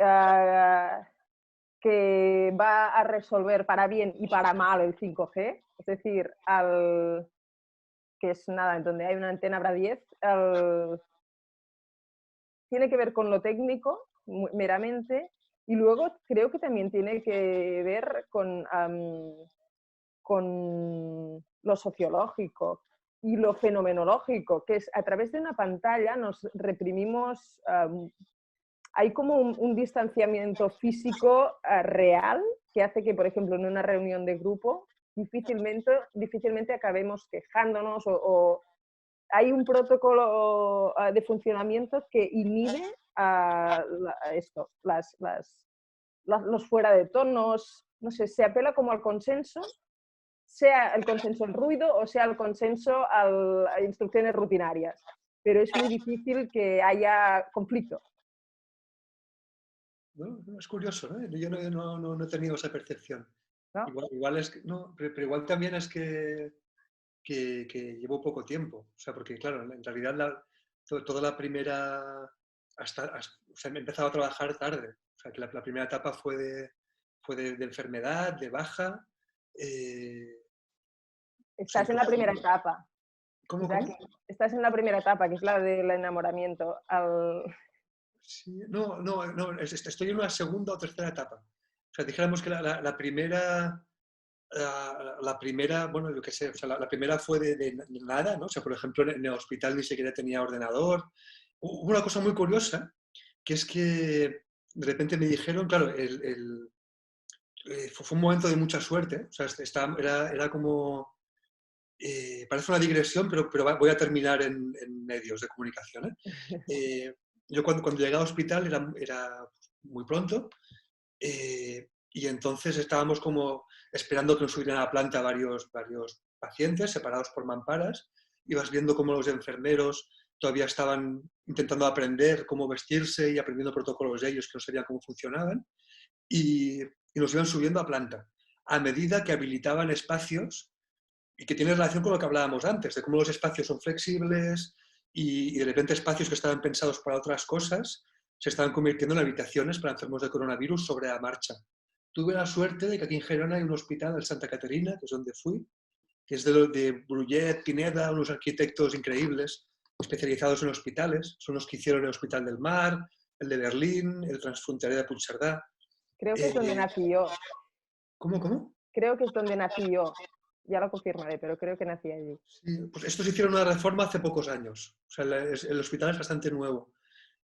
va a resolver para bien y para mal el 5G, es decir, que es nada, en donde hay una antena habrá 10, tiene que ver con lo técnico meramente y luego creo que también tiene que ver con lo sociológico. y lo fenomenológico, que es a través de una pantalla nos reprimimos, hay como un distanciamiento físico real que hace que, por ejemplo, en una reunión de grupo difícilmente acabemos quejándonos o hay un protocolo de funcionamiento que inhibe esto, los fuera de tonos, no sé, se apela como al consenso, sea el consenso al ruido o sea el consenso a instrucciones rutinarias, pero es muy difícil que haya conflicto. ¿No? Es curioso, ¿no? Yo no he tenido esa percepción. ¿No? Igual es que, no, pero igual también es que llevo poco tiempo. O sea, porque claro, en realidad toda la primera, o sea, me he empezado a trabajar tarde. O sea, que la primera etapa fue de enfermedad, de baja. O sea, Estás en la primera etapa. ¿Cómo, O sea, cómo? estás en la primera etapa, que es la del enamoramiento. Sí, estoy en una segunda o tercera etapa. O sea, dijéramos que la primera, bueno, yo qué sé, o sea, la primera fue de nada, ¿no? O sea, por ejemplo, en el hospital ni siquiera tenía ordenador. Hubo una cosa muy curiosa, que es que de repente me dijeron, claro, fue un momento de mucha suerte, o sea, era como, parece una digresión, pero voy a terminar en medios de comunicación, ¿eh? Yo cuando llegué al hospital era muy pronto, y entonces estábamos como esperando que nos subieran a la planta varios pacientes separados por mamparas. Ibas viendo cómo los enfermeros todavía estaban intentando aprender cómo vestirse y aprendiendo protocolos de ellos que no sabían cómo funcionaban. Y nos iban subiendo a planta. A medida que habilitaban espacios y que tiene relación con lo que hablábamos antes, de cómo los espacios son flexibles y de repente espacios que estaban pensados para otras cosas se estaban convirtiendo en habitaciones para enfermos de coronavirus sobre la marcha. Tuve la suerte de que aquí en Gerona hay un hospital, el Santa Caterina, que es donde fui, que es de Brullet, Pineda, unos arquitectos increíbles, especializados en hospitales. Son los que hicieron el Hospital del Mar, el de Berlín, el Transfronterer de Puigcerdà. Creo que es donde nací yo. ¿Cómo? Creo que es donde nací yo. Ya lo confirmaré, pero creo que nací allí. Sí, pues estos hicieron una reforma hace pocos años. O sea, el hospital es bastante nuevo.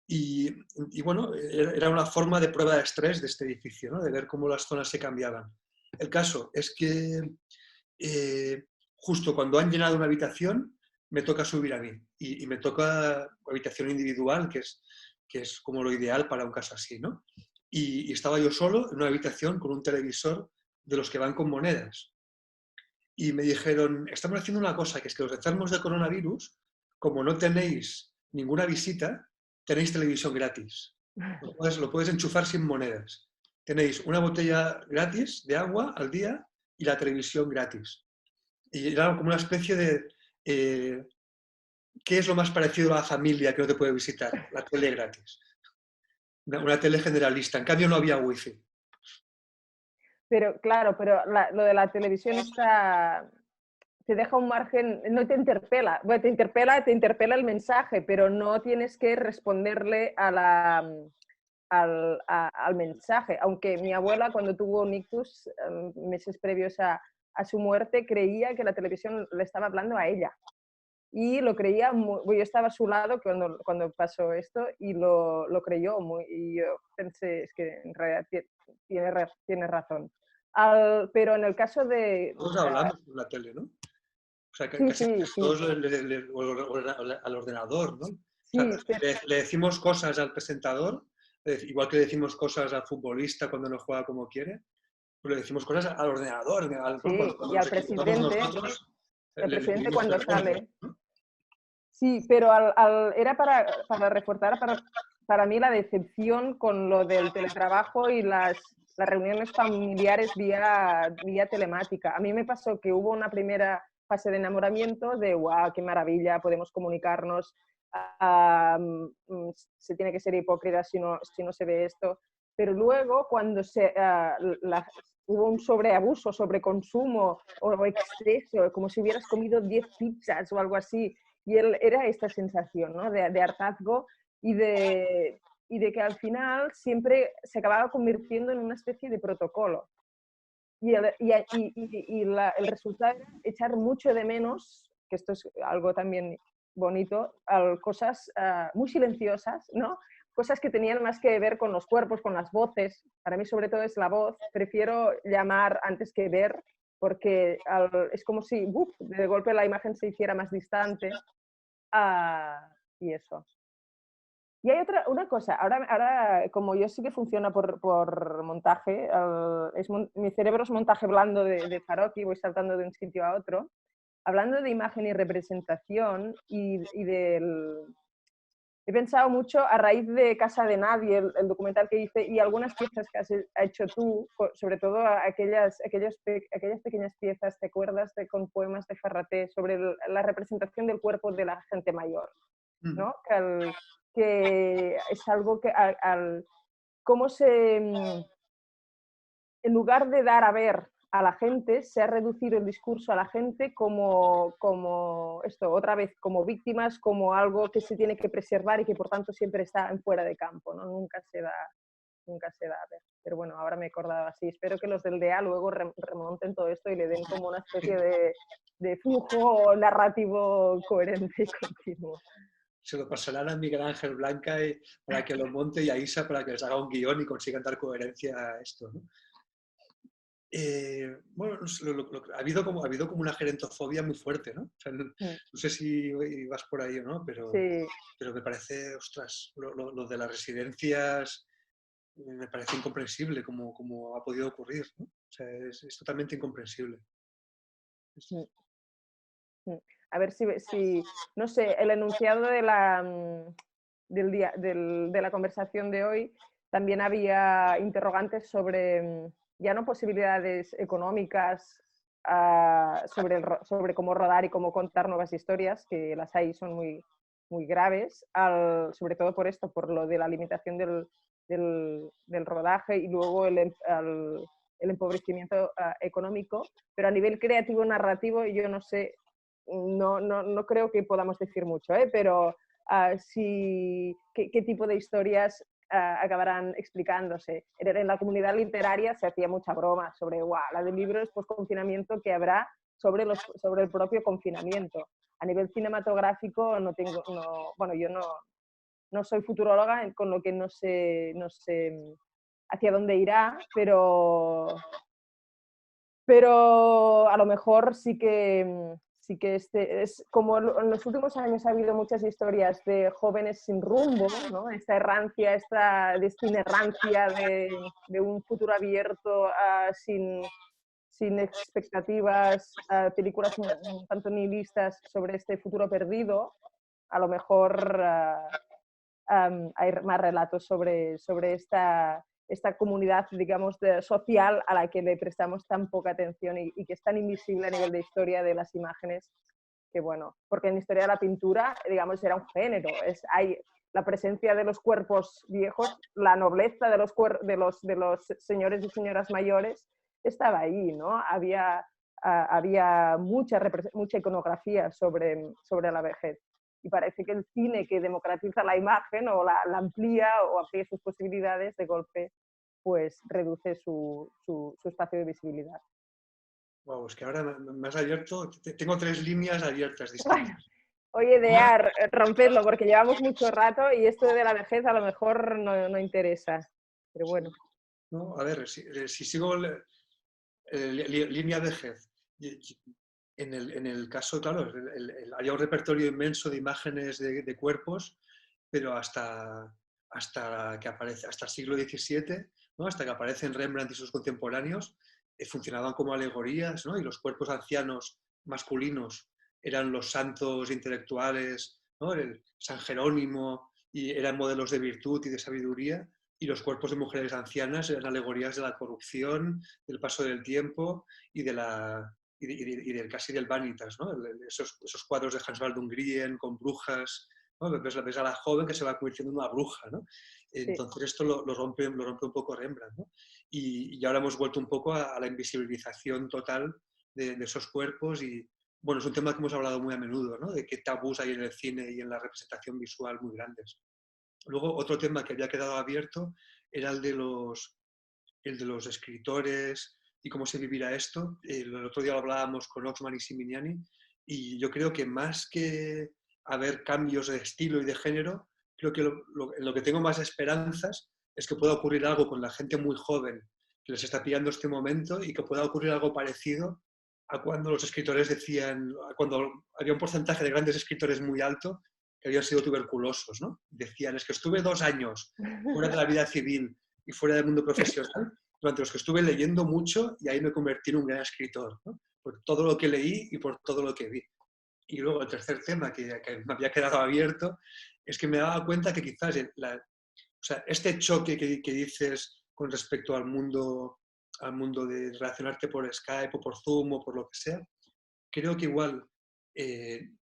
Y bueno, era una forma de prueba de estrés de este edificio, ¿no? De ver cómo las zonas se cambiaban. El caso es que justo cuando han llenado una habitación, me toca subir a mí. Y me toca habitación individual, que es como lo ideal para un caso así, ¿no? Y estaba yo solo en una habitación con un televisor de los que van con monedas. Y me dijeron, estamos haciendo una cosa, que es que los enfermos de coronavirus, como no tenéis ninguna visita, tenéis televisión gratis. Lo puedes enchufar sin monedas. Tenéis una botella gratis de agua al día y la televisión gratis. Y era como una especie de... ¿qué es lo más parecido a la familia que no te puede visitar? La tele gratis. Una tele generalista. En cambio no había wifi. Pero claro, lo de la televisión te deja un margen, no te interpela. Bueno, te interpela el mensaje, pero no tienes que responderle al mensaje. Aunque mi abuela, cuando tuvo un ictus, meses previos a su muerte, creía que la televisión le estaba hablando a ella. Y lo creía, yo estaba a su lado cuando pasó esto y lo creyó y yo pensé, es que en realidad tiene razón. Pero en el caso de... Todos hablamos por la tele, ¿no? O sea, Sí, casi sí, todos sí, al ordenador, ¿no? O sea, sí, pero, le decimos cosas al presentador, igual que le decimos cosas al futbolista cuando no juega como quiere, pues le decimos cosas al ordenador, sí, cuando y nos equivocamos nosotros, el le presidente pedimos cuando perdón, sale. ¿no? Sí, pero era para reforzar para mí la decepción con lo del teletrabajo y las reuniones familiares vía telemática. A mí me pasó que hubo una primera fase de enamoramiento de ¡guau, qué maravilla, podemos comunicarnos! Se tiene que ser hipócrita si no se ve esto. Pero luego, cuando hubo un sobreabuso, sobreconsumo o exceso, como si hubieras comido 10 pizzas o algo así, y era esta sensación, ¿no? de hartazgo y de que al final siempre se acababa convirtiendo en una especie de protocolo. Y el resultado era echar mucho de menos, que esto es algo también bonito, cosas muy silenciosas, ¿no? Cosas que tenían más que ver con los cuerpos, con las voces. Para mí sobre todo es la voz. Prefiero llamar antes que ver, porque es como si de golpe la imagen se hiciera más distante. Y eso. Y hay una cosa, ahora como yo sí que funciona por montaje, mi cerebro es montaje blando de Farocki, voy saltando de un sitio a otro. Hablando de imagen y representación he pensado mucho a raíz de Casa de Nadie, el documental que hice, y algunas piezas que has hecho tú, sobre todo aquellas pequeñas piezas, ¿te acuerdas? Con poemas de Ferraté sobre la representación del cuerpo de la gente mayor, ¿no? Que es algo que cómo en lugar de dar a ver a la gente, se ha reducido el discurso a la gente como esto, otra vez, como víctimas, como algo que se tiene que preservar y que por tanto siempre está en fuera de campo, ¿no? Nunca se da a ver. Pero bueno, ahora me he acordado así. Espero que los del DEA luego remonten todo esto y le den como una especie de flujo narrativo coherente y continuo. Se lo pasarán a Miguel Ángel Blanca para que lo monte y a Isa para que les haga un guión y consigan dar coherencia a esto, ¿no? Bueno, ha habido como una gerentofobia muy fuerte, ¿no? O sea, no sé si vas por ahí o no, pero, sí. pero me parece, ostras, lo de las residencias me parece incomprensible como ha podido ocurrir, ¿no? O sea, es totalmente incomprensible. A ver si no sé, el enunciado de la conversación de hoy también había interrogantes sobre ya no posibilidades económicas, sobre cómo rodar y cómo contar nuevas historias, que las hay, son muy, muy graves, sobre todo por esto, por lo de la limitación del rodaje y luego el empobrecimiento económico, pero a nivel creativo narrativo yo no sé, no creo que podamos decir mucho, pero qué tipo de historias acabarán explicándose. En la comunidad literaria se hacía mucha broma sobre la de libros post-confinamiento que habrá sobre el propio confinamiento. A nivel cinematográfico yo no soy futuróloga, con lo que no sé hacia dónde irá, pero a lo mejor sí que es como en los últimos años ha habido muchas historias de jóvenes sin rumbo, ¿no? Esta errancia, esta errancia de un futuro abierto sin expectativas, películas un tanto nihilistas sobre este futuro perdido. A lo mejor hay más relatos sobre esta comunidad, digamos, social a la que le prestamos tan poca atención y que es tan invisible a nivel de historia de las imágenes, que bueno, porque en la historia de la pintura, digamos, era un género, hay la presencia de los cuerpos viejos, la nobleza de los señores y señoras mayores estaba ahí, ¿no? Había mucha iconografía sobre la vejez. Y parece que el cine que democratiza la imagen o la amplía o amplía sus posibilidades, de golpe, pues reduce su espacio de visibilidad. Wow, es que ahora me has abierto, tengo 3 líneas abiertas distintas. Oye, rompedlo, porque llevamos mucho rato y esto de la vejez a lo mejor no interesa. Pero bueno. No, a ver, si sigo línea vejez, en el caso, claro, hay un repertorio inmenso de imágenes de cuerpos, pero hasta que aparece, hasta el siglo XVII, ¿no? Hasta que aparecen Rembrandt y sus contemporáneos, funcionaban como alegorías, ¿no? Y los cuerpos ancianos masculinos eran los santos intelectuales, ¿no? El San Jerónimo, y eran modelos de virtud y de sabiduría, y los cuerpos de mujeres ancianas eran alegorías de la corrupción, del paso del tiempo y del casi del vanitas, ¿no? Esos cuadros de Hans Baldung Grien con brujas, ¿no? Ves a la joven que se va convirtiendo en una bruja, ¿no? Entonces esto lo rompe un poco Rembrandt, ¿no? Y ahora hemos vuelto un poco a la invisibilización total de esos cuerpos y, bueno, es un tema que hemos hablado muy a menudo, ¿no? De qué tabús hay en el cine y en la representación visual muy grandes. Luego, otro tema que había quedado abierto era el de los escritores y cómo se vivirá esto. El otro día lo hablábamos con Oxman y Simignani Y yo creo que más que haber cambios de estilo y de género, creo que en lo que tengo más esperanzas es que pueda ocurrir algo con la gente muy joven que les está pillando este momento y que pueda ocurrir algo parecido a cuando los escritores decían, a cuando había un porcentaje de grandes escritores muy alto que habían sido tuberculosos, ¿no? Decían, es que estuve 2 años fuera de la vida civil y fuera del mundo profesional, durante los que estuve leyendo mucho y ahí me convertí en un gran escritor, ¿no? Por todo lo que leí y por todo lo que vi. Y luego el tercer tema que me había quedado abierto es que me daba cuenta que quizás o sea, este choque que dices con respecto al mundo de relacionarte por Skype o por Zoom o por lo que sea, creo que igual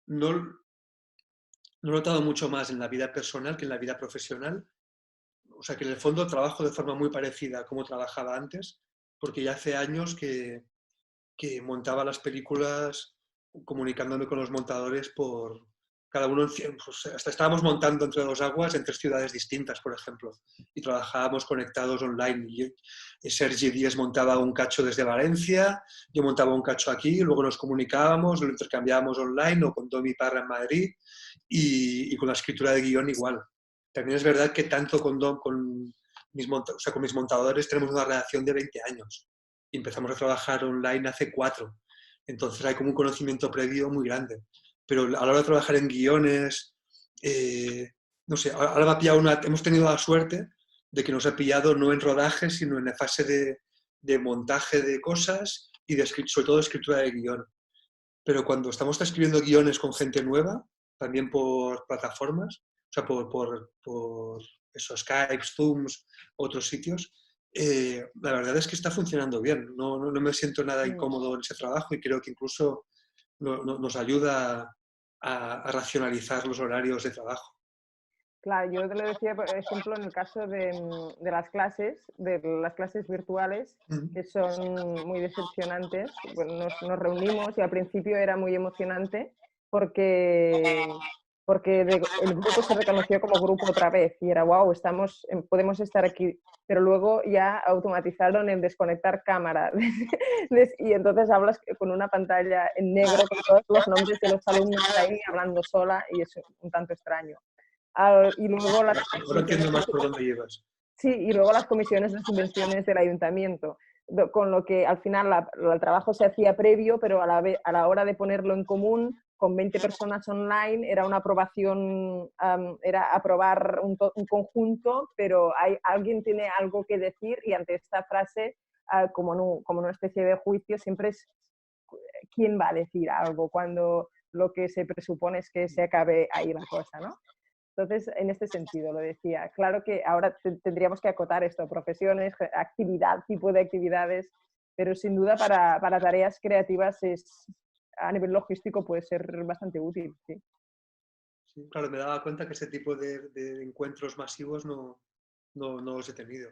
no he notado mucho más en la vida personal que en la vida profesional. O sea, que en el fondo trabajo de forma muy parecida a como trabajaba antes, porque ya hace años que montaba las películas comunicándome con los montadores por cada uno, pues hasta estábamos montando entre 2 aguas en 3 ciudades distintas, por ejemplo, y trabajábamos conectados online. Sergi Díez montaba un cacho desde Valencia, yo montaba un cacho aquí, luego nos comunicábamos, lo intercambiábamos online o con Domi Parra en Madrid y con la escritura de guión igual. También es verdad que tanto con mis montadores tenemos una relación de 20 años y empezamos a trabajar online hace 4. Entonces hay como un conocimiento previo muy grande. Pero a la hora de trabajar en guiones, no sé, ahora me ha pillado hemos tenido la suerte de que nos ha pillado no en rodaje, sino en la fase de montaje de cosas y sobre todo de escritura de guión. Pero cuando estamos escribiendo guiones con gente nueva, también por plataformas, o sea, por esos Skype, Zooms, otros sitios, la verdad es que está funcionando bien. No me siento nada incómodo en ese trabajo y creo que incluso nos ayuda a racionalizar los horarios de trabajo. Claro, yo te lo decía, por ejemplo, en el caso de las clases virtuales, que son muy decepcionantes. Bueno, nos reunimos y al principio era muy emocionante porque el grupo se reconoció como grupo otra vez y era, wow, podemos estar aquí. Pero luego ya automatizaron el desconectar cámara y entonces hablas con una pantalla en negro con todos los nombres de los alumnos ahí hablando sola y es un tanto extraño. Y luego Ahora entiendo más por dónde llevas. Sí, y luego las comisiones de subvenciones del ayuntamiento, con lo que al final el trabajo se hacía previo, pero a la hora de ponerlo en común, con 20 personas online, era una aprobación, era aprobar un conjunto, pero alguien tiene algo que decir y ante esta frase, como una especie de juicio, siempre es quién va a decir algo cuando lo que se presupone es que se acabe ahí la cosa, ¿no? Entonces, en este sentido lo decía. Claro que ahora tendríamos que acotar esto, profesiones, tipo de actividades, pero sin duda para tareas creativas a nivel logístico puede ser bastante útil. Sí. Sí, claro, me daba cuenta que ese tipo de encuentros masivos no los he tenido.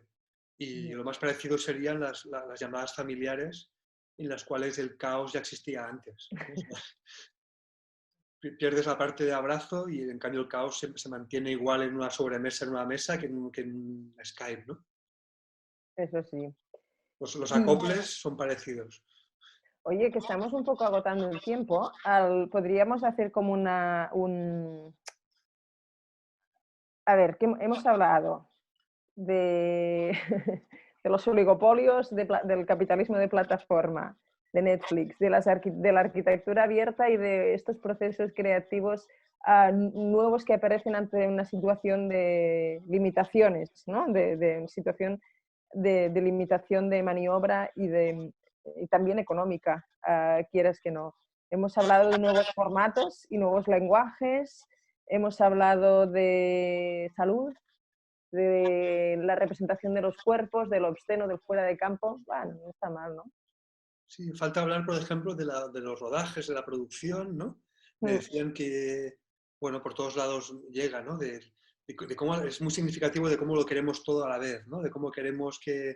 Y lo más parecido serían las llamadas familiares en las cuales el caos ya existía antes. Pierdes la parte de abrazo y en cambio el caos se mantiene igual en una sobremesa, en una mesa, que en Skype, ¿no? Eso sí. Los acoples son parecidos. Oye, que estamos un poco agotando el tiempo. Podríamos hacer como A ver, ¿qué hemos hablado? De los oligopolios, del capitalismo de plataforma, de Netflix, de la arquitectura abierta y de estos procesos creativos nuevos que aparecen ante una situación de limitaciones, ¿no? de situación de limitación de maniobra y también económica, quieras que no. Hemos hablado de nuevos formatos y nuevos lenguajes, hemos hablado de salud, de la representación de los cuerpos, del obsceno, del fuera de campo. Bueno, no está mal, ¿no? Sí, falta hablar, por ejemplo, de los rodajes, de la producción, ¿no? Me decían que, bueno, por todos lados llega, ¿no? De cómo es muy significativo de cómo lo queremos todo a la vez, ¿no? De cómo queremos que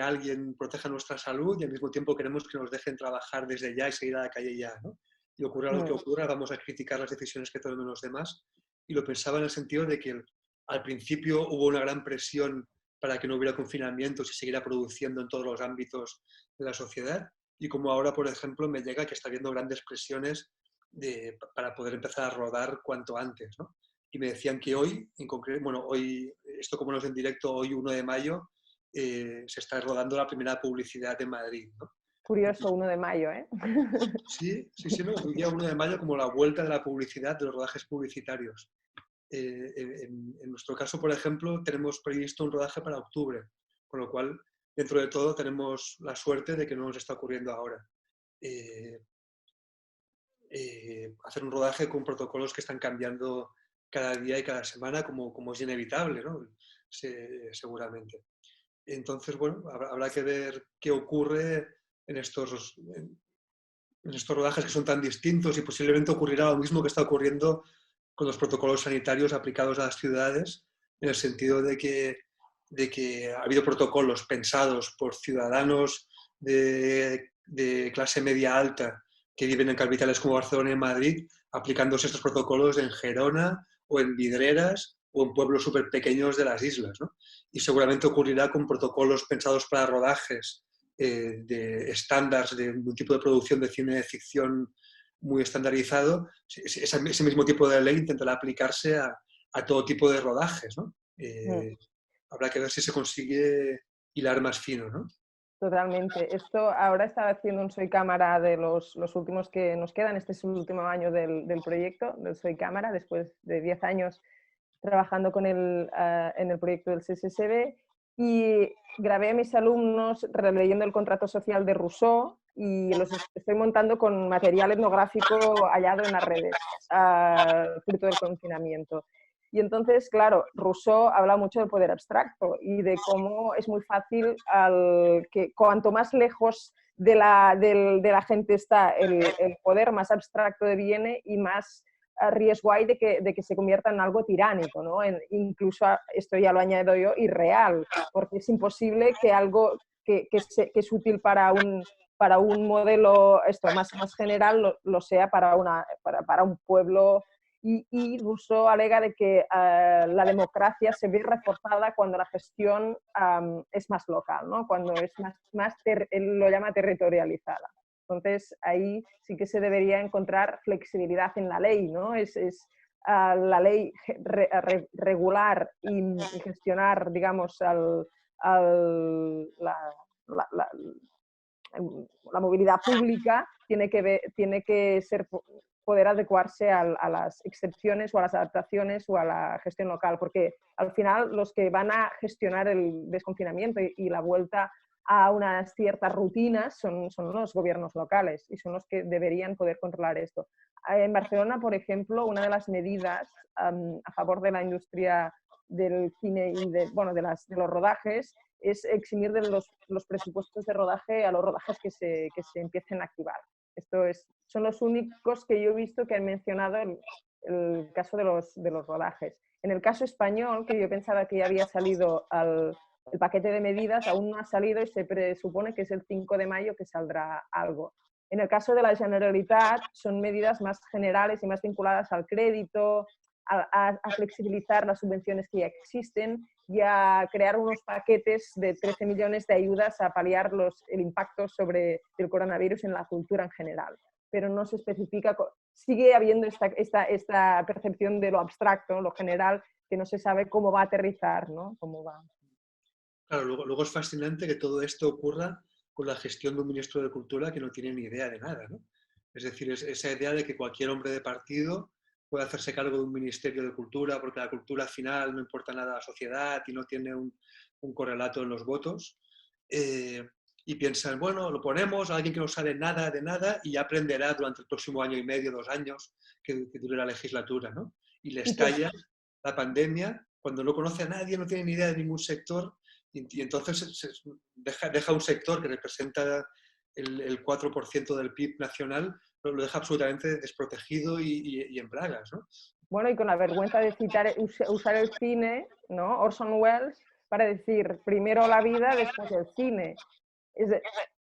alguien proteja nuestra salud y al mismo tiempo queremos que nos dejen trabajar desde ya y seguir a la calle ya, ¿no? Y ocurra lo que ocurra, vamos a criticar las decisiones que tomen los demás. Y lo pensaba en el sentido de que al principio hubo una gran presión para que no hubiera confinamientos y siguiera produciendo en todos los ámbitos de la sociedad. Y como ahora, por ejemplo, me llega que está habiendo grandes presiones para poder empezar a rodar cuanto antes, ¿no? Y me decían que hoy, en concreto, bueno, hoy, esto como no es en directo, hoy 1 de mayo, se está rodando la primera publicidad en Madrid, ¿no? Curioso, 1 de mayo, ¿eh? Sí, no, el día 1 de mayo como la vuelta de la publicidad, de los rodajes publicitarios. En nuestro caso, por ejemplo, tenemos previsto un rodaje para octubre, con lo cual, dentro de todo, tenemos la suerte de que no nos está ocurriendo ahora. Hacer un rodaje con protocolos que están cambiando cada día y cada semana, como es inevitable, ¿no? Seguramente. Entonces, bueno, habrá que ver qué ocurre en estos rodajes que son tan distintos, y posiblemente ocurrirá lo mismo que está ocurriendo con los protocolos sanitarios aplicados a las ciudades, en el sentido de que ha habido protocolos pensados por ciudadanos de clase media alta que viven en capitales como Barcelona y Madrid, aplicándose estos protocolos en Gerona o en Vidreras o en pueblos súper pequeños de las islas, ¿no? Y seguramente ocurrirá con protocolos pensados para rodajes de estándares de un tipo de producción de cine de ficción muy estandarizado. Ese mismo tipo de ley intentará aplicarse a todo tipo de rodajes, ¿no? Habrá que ver si se consigue hilar más fino, ¿no? Totalmente. Esto ahora estaba haciendo un Soy Cámara de los últimos que nos quedan. Este es el último año del proyecto, del Soy Cámara, después de 10 años trabajando con en el proyecto del CSSB, y grabé a mis alumnos releyendo el contrato social de Rousseau y los estoy montando con material etnográfico hallado en las redes, fruto del confinamiento. Y entonces, claro, Rousseau habla mucho del poder abstracto y de cómo es muy fácil que cuanto más lejos de la gente está el poder, más abstracto deviene y más riesgo hay de que se convierta en algo tiránico, ¿no? Incluso, esto ya lo añado yo, irreal, porque es imposible que algo que es útil para un modelo más general lo sea para un pueblo. Y Rousseau alega de que la democracia se ve reforzada cuando la gestión es más local, ¿no? Cuando es él lo llama territorializada. Entonces, ahí sí que se debería encontrar flexibilidad en la ley, ¿no? La ley regular y gestionar, digamos, la movilidad pública tiene que poder adecuarse a las excepciones o a las adaptaciones o a la gestión local, porque al final los que van a gestionar el desconfinamiento y la vuelta a unas ciertas rutinas son los gobiernos locales y son los que deberían poder controlar esto. En Barcelona, por ejemplo, una de las medidas a favor de la industria del cine y de los rodajes es eximir de los presupuestos de rodaje a los rodajes que se empiecen a activar. Son los únicos que yo he visto que han mencionado el caso de los rodajes. En el caso español, que yo pensaba que ya había salido el paquete de medidas, aún no ha salido y se presupone que es el 5 de mayo que saldrá algo. En el caso de la Generalitat, son medidas más generales y más vinculadas al crédito, a flexibilizar las subvenciones que ya existen y a crear unos paquetes de 13 millones de ayudas a paliar el impacto del coronavirus en la cultura en general. Pero no se especifica, sigue habiendo esta percepción de lo abstracto, lo general, que no se sabe cómo va a aterrizar, ¿no? Cómo va. Claro, luego es fascinante que todo esto ocurra con la gestión de un ministro de Cultura que no tiene ni idea de nada, ¿no? Es decir, esa idea de que cualquier hombre de partido puede hacerse cargo de un ministerio de Cultura porque la cultura al final no importa nada a la sociedad y no tiene un correlato en los votos. Y piensan, bueno, lo ponemos a alguien que no sabe nada de nada y ya aprenderá durante el próximo año y medio, 2 años que dure la legislatura, ¿no? Y le estalla la pandemia cuando no conoce a nadie, no tiene ni idea de ningún sector y entonces deja un sector que representa el 4% del PIB nacional, lo deja absolutamente desprotegido y en bragas, ¿no? Bueno, y con la vergüenza de usar el cine, ¿no? Orson Welles, para decir primero la vida, después el cine.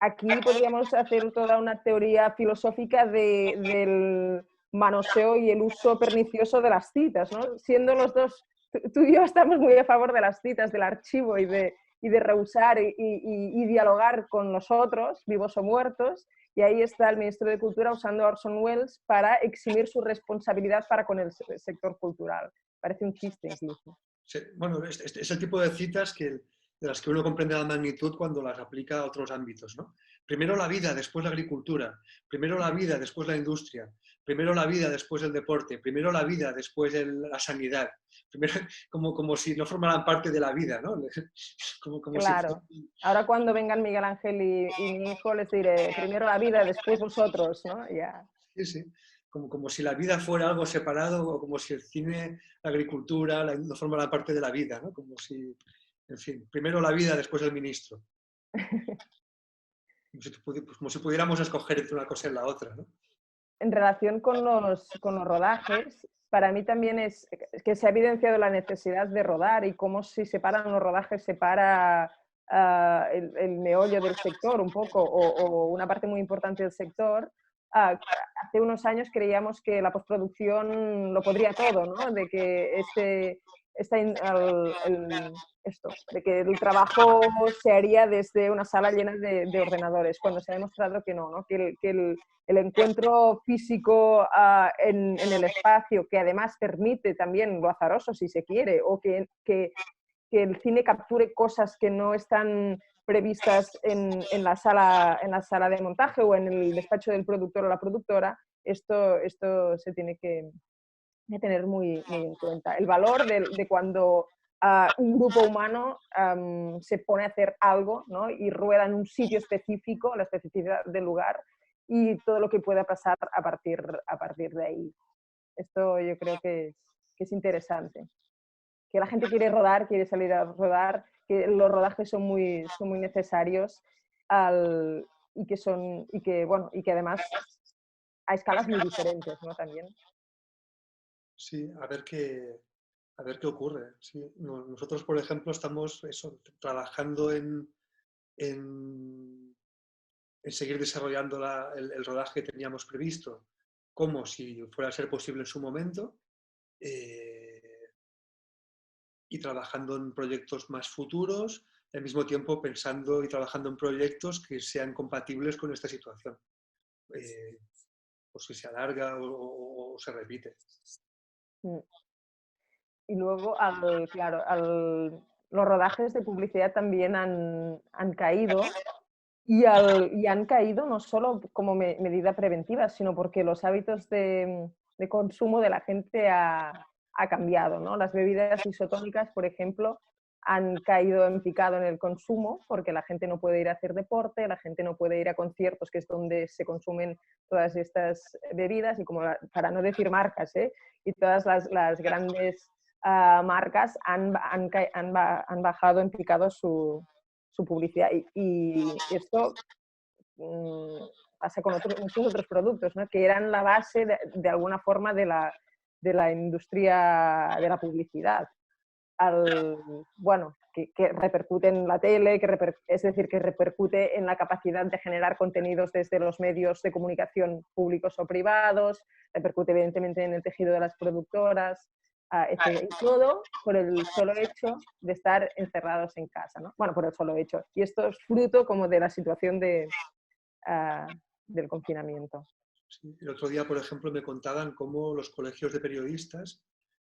Aquí podríamos hacer toda una teoría filosófica del manoseo y el uso pernicioso de las citas, ¿no? Siendo los dos, tú y yo estamos muy a favor de las citas, del archivo y de y de rehusar y dialogar con los otros, vivos o muertos, y ahí está el ministro de Cultura usando a Orson Welles para eximir su responsabilidad para con el sector cultural. Parece un chiste incluso. Sí, bueno, es el tipo de citas de las que uno comprende la magnitud cuando las aplica a otros ámbitos, ¿no? Primero la vida, después la agricultura. Primero la vida, después la industria. Primero la vida, después el deporte. Primero la vida, después la sanidad. Primero, como si no formaran parte de la vida, ¿no? Como Claro. si... Ahora cuando vengan Miguel Ángel y mi hijo les diré, primero la vida, después vosotros, ¿no? Ya. Sí, sí. Como si la vida fuera algo separado o como si el cine, la agricultura no formaran parte de la vida, ¿no? Como si, en fin, primero la vida, después el ministro. Como si pudiéramos escoger entre una cosa y la otra, ¿no? En relación con los rodajes, para mí también es que se ha evidenciado la necesidad de rodar y cómo si separan los rodajes separa el meollo del sector un poco o una parte muy importante del sector. Hace unos años creíamos que la postproducción lo podría todo, ¿no? De que de que el trabajo se haría desde una sala llena de ordenadores, cuando se ha demostrado que no, ¿no? Que el encuentro físico en el espacio, que además permite también lo azaroso si se quiere, o que el cine capture cosas que no están previstas en la sala de montaje o en el despacho del productor o la productora, esto se tiene que tener muy, muy en cuenta. El valor de cuando un grupo humano se pone a hacer algo, ¿no? Y rueda en un sitio específico, la especificidad del lugar, y todo lo que pueda pasar a partir de ahí. Esto yo creo que es interesante. Que la gente quiere rodar, quiere salir a rodar, que los rodajes son muy necesarios y que además a escalas muy diferentes, ¿no? También. Sí, a ver qué ocurre. Sí. Nosotros, por ejemplo, estamos trabajando en seguir desarrollando el rodaje que teníamos previsto, como si fuera a ser posible en su momento, y trabajando en proyectos más futuros, y al mismo tiempo pensando y trabajando en proyectos que sean compatibles con esta situación, o si se alarga o se repite. Y luego, los rodajes de publicidad también han caído y han caído no solo como medida preventiva, sino porque los hábitos de consumo de la gente ha cambiado, ¿no? Las bebidas isotónicas, por ejemplo, han caído en picado en el consumo porque la gente no puede ir a hacer deporte, la gente no puede ir a conciertos, que es donde se consumen todas estas bebidas, y como para no decir marcas, y todas las grandes marcas han bajado en picado su publicidad. Y esto pasa con muchos otros productos, ¿no? Que eran la base de alguna forma de la industria de la publicidad. Que repercute en la tele, es decir, que repercute en la capacidad de generar contenidos desde los medios de comunicación públicos o privados, repercute evidentemente en el tejido de las productoras, etc. Y todo por el solo hecho de estar encerrados en casa, ¿no? Bueno, por el solo hecho. Y esto es fruto como de la situación del confinamiento. Sí. El otro día, por ejemplo, me contaban cómo los colegios de periodistas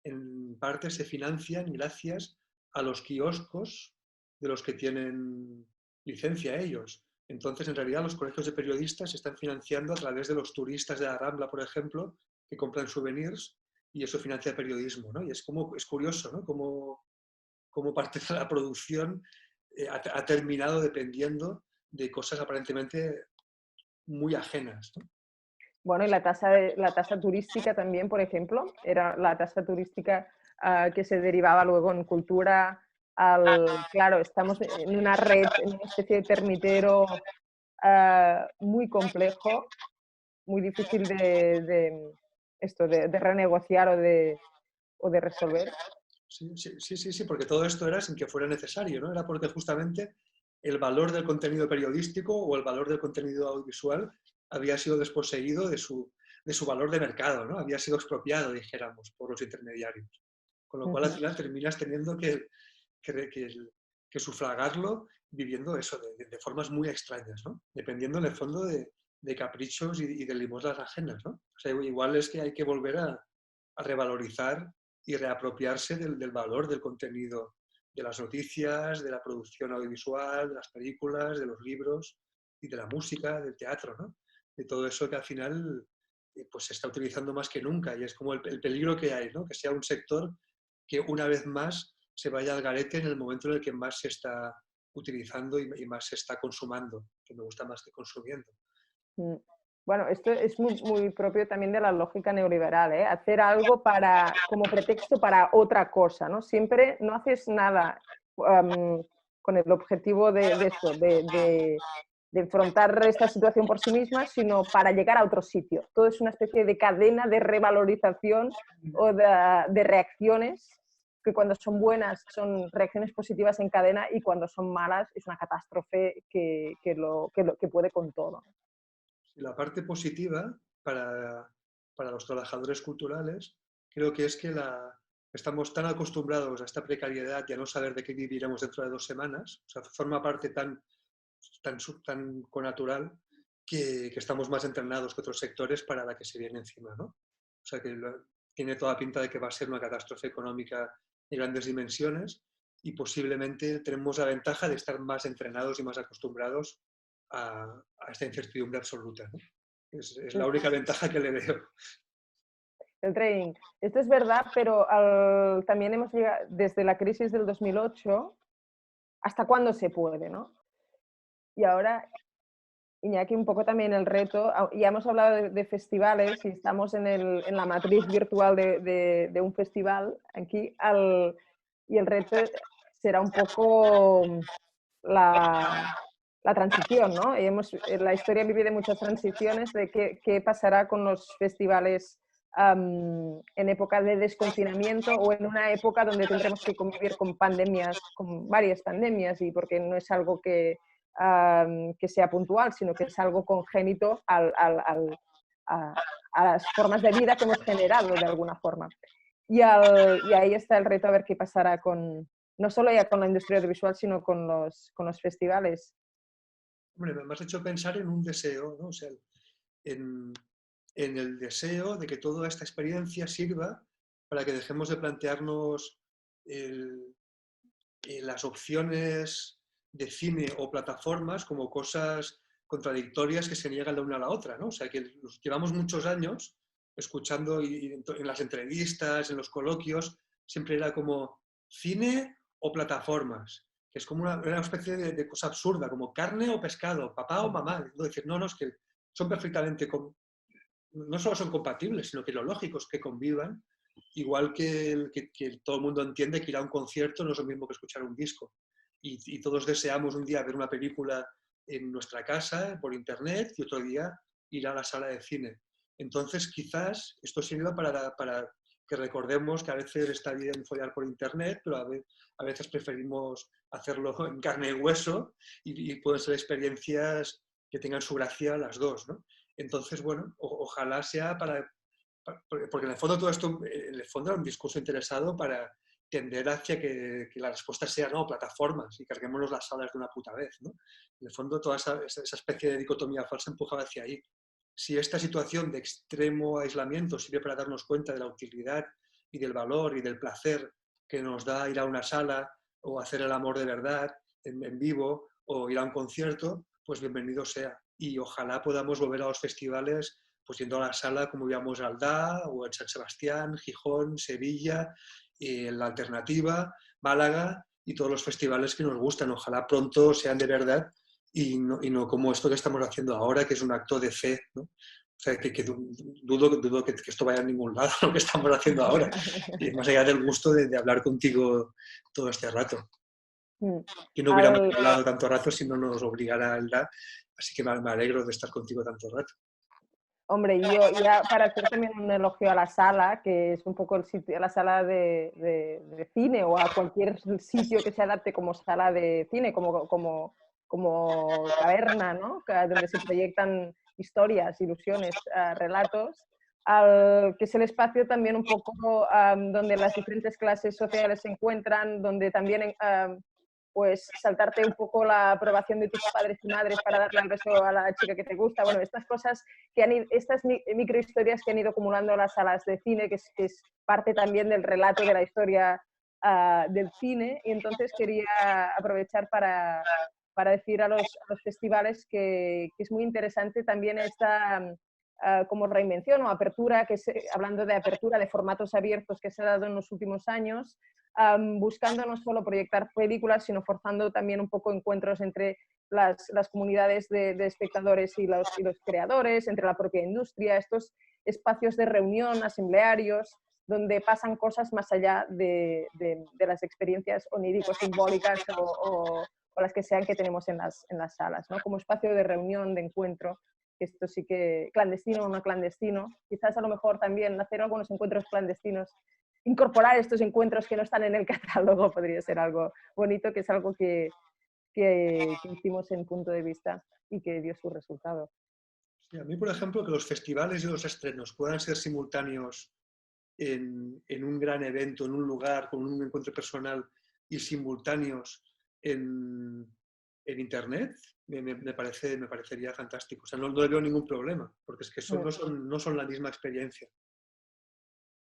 en parte se financian gracias a los kioscos de los que tienen licencia ellos. Entonces, en realidad, los colegios de periodistas se están financiando a través de los turistas de la Rambla, por ejemplo, que compran souvenirs, y eso financia el periodismo, ¿no? Y es curioso, ¿no? Cómo parte de la producción ha terminado dependiendo de cosas aparentemente muy ajenas, ¿no? Bueno, y la tasa turística también, por ejemplo, era la tasa turística que se derivaba luego en cultura. Claro, estamos en una red, en una especie de termitero muy complejo, muy difícil de renegociar o de resolver. Sí, porque todo esto era sin que fuera necesario, ¿no? Era porque justamente el valor del contenido periodístico o el valor del contenido audiovisual había sido desposeído de su valor de mercado, ¿no? Había sido expropiado, dijéramos, por los intermediarios. Con lo cual, al final, terminas teniendo que que sufragarlo viviendo eso de formas muy extrañas, ¿no? Dependiendo en el fondo de caprichos y de limosnas ajenas, ¿no? O sea, igual es que hay que volver a revalorizar y reapropiarse del valor del contenido de las noticias, de la producción audiovisual, de las películas, de los libros y de la música, del teatro, ¿no? De todo eso que al final pues se está utilizando más que nunca y es como el peligro que hay, ¿no? Que sea un sector que una vez más se vaya al garete en el momento en el que más se está utilizando y más se está consumando, que me gusta más que consumiendo. Mm. Bueno, esto es muy propio también de la lógica neoliberal, ¿eh? Hacer algo como pretexto para otra cosa, ¿no? Siempre no haces nada con el objetivo de esto, de enfrentar esta situación por sí misma, sino para llegar a otro sitio. Todo es una especie de cadena de revalorización o de reacciones que cuando son buenas son reacciones positivas en cadena y cuando son malas es una catástrofe que puede con todo. Y la parte positiva para los trabajadores culturales creo que es que estamos tan acostumbrados a esta precariedad y a no saber de qué viviremos dentro de 2 semanas, o sea, forma parte tan connatural que estamos más entrenados que otros sectores para la que se viene encima, ¿no? O sea, que tiene toda pinta de que va a ser una catástrofe económica de grandes dimensiones y posiblemente tenemos la ventaja de estar más entrenados y más acostumbrados a esta incertidumbre absoluta, ¿no? Es la única ventaja que le veo. El trading. Esto es verdad, pero también hemos llegado desde la crisis del 2008 hasta cuándo se puede, ¿no? Y ahora, Iñaki, un poco también el reto, ya hemos hablado de festivales y estamos en la matriz virtual de un festival aquí, y el reto será un poco la transición, ¿no? La historia vive de muchas transiciones, de qué pasará con los festivales en época de desconfinamiento o en una época donde tendremos que convivir con pandemias, con varias pandemias, y porque no es algo que sea puntual, sino que es algo congénito a las formas de vida que hemos generado de alguna forma. Y ahí está el reto a ver qué pasará no solo ya con la industria audiovisual, sino con los festivales. Hombre, me has hecho pensar en un deseo, ¿no? O sea, en el deseo de que toda esta experiencia sirva para que dejemos de plantearnos las opciones de cine o plataformas como cosas contradictorias que se niegan la una a la otra, ¿no? O sea, que llevamos muchos años escuchando y en las entrevistas, en los coloquios, siempre era como cine o plataformas, que es como una especie de cosa absurda, como carne o pescado, papá o mamá. ¿No? Decir, no, es que son perfectamente, no solo son compatibles, sino que lo lógico es que convivan, igual que todo el mundo entiende que ir a un concierto no es lo mismo que escuchar un disco. Y todos deseamos un día ver una película en nuestra casa, por internet, y otro día ir a la sala de cine. Entonces, quizás esto sirva para que recordemos que a veces está bien follar por internet, pero a veces preferimos hacerlo en carne y hueso y pueden ser experiencias que tengan su gracia las dos, ¿no? Entonces, bueno, ojalá sea porque en el fondo todo esto, en el fondo era un discurso interesado para tender hacia que la respuesta sea no, plataformas y carguémonos las salas de una puta vez, ¿no? En el fondo toda esa especie de dicotomía falsa empujaba hacia ahí. Si esta situación de extremo aislamiento sirve para darnos cuenta de la utilidad y del valor y del placer que nos da ir a una sala o hacer el amor de verdad en vivo o ir a un concierto, pues bienvenido sea. Y ojalá podamos volver a los festivales pues yendo a la sala como íbamos a Aldá o en San Sebastián, Gijón, Sevilla, La Alternativa, Málaga y todos los festivales que nos gustan. Ojalá pronto sean de verdad y no como esto que estamos haciendo ahora, que es un acto de fe, ¿no? O sea, que dudo que esto vaya a ningún lado, lo que estamos haciendo ahora. Y más allá del gusto de hablar contigo todo este rato. Que no hubiéramos hablado tanto rato si no nos obligara Aldá. Así que me alegro de estar contigo tanto rato. Hombre, yo ya para hacer también un elogio a la sala, que es un poco el sitio, a la sala de cine o a cualquier sitio que se adapte como sala de cine, como taberna, ¿no? Donde se proyectan historias, ilusiones, relatos, que es el espacio también un poco donde las diferentes clases sociales se encuentran, donde también pues saltarte un poco la aprobación de tus padres y madres para darle el beso a la chica que te gusta. Bueno, estas cosas estas microhistorias que han ido acumulando las salas de cine, que es parte también del relato de la historia del cine, y entonces quería aprovechar para decir a los festivales que es muy interesante también esta como reinvención o apertura, hablando de apertura de formatos abiertos que se ha dado en los últimos años, buscando no solo proyectar películas, sino forzando también un poco encuentros entre las comunidades de espectadores y los creadores, entre la propia industria, estos espacios de reunión, asamblearios, donde pasan cosas más allá de las experiencias onírico-simbólicas o las que sean que tenemos en las salas, ¿no? Como espacio de reunión, de encuentro. Esto sí que, clandestino o no clandestino, quizás a lo mejor también hacer algunos encuentros clandestinos, incorporar estos encuentros que no están en el catálogo podría ser algo bonito, que es algo que hicimos en Punto de Vista y que dio su resultado. Sí, a mí, por ejemplo, que los festivales y los estrenos puedan ser simultáneos en un gran evento, en un lugar, con un encuentro personal, y simultáneos en Internet, me parecería fantástico. O sea, no le veo ningún problema, porque es que no son la misma experiencia.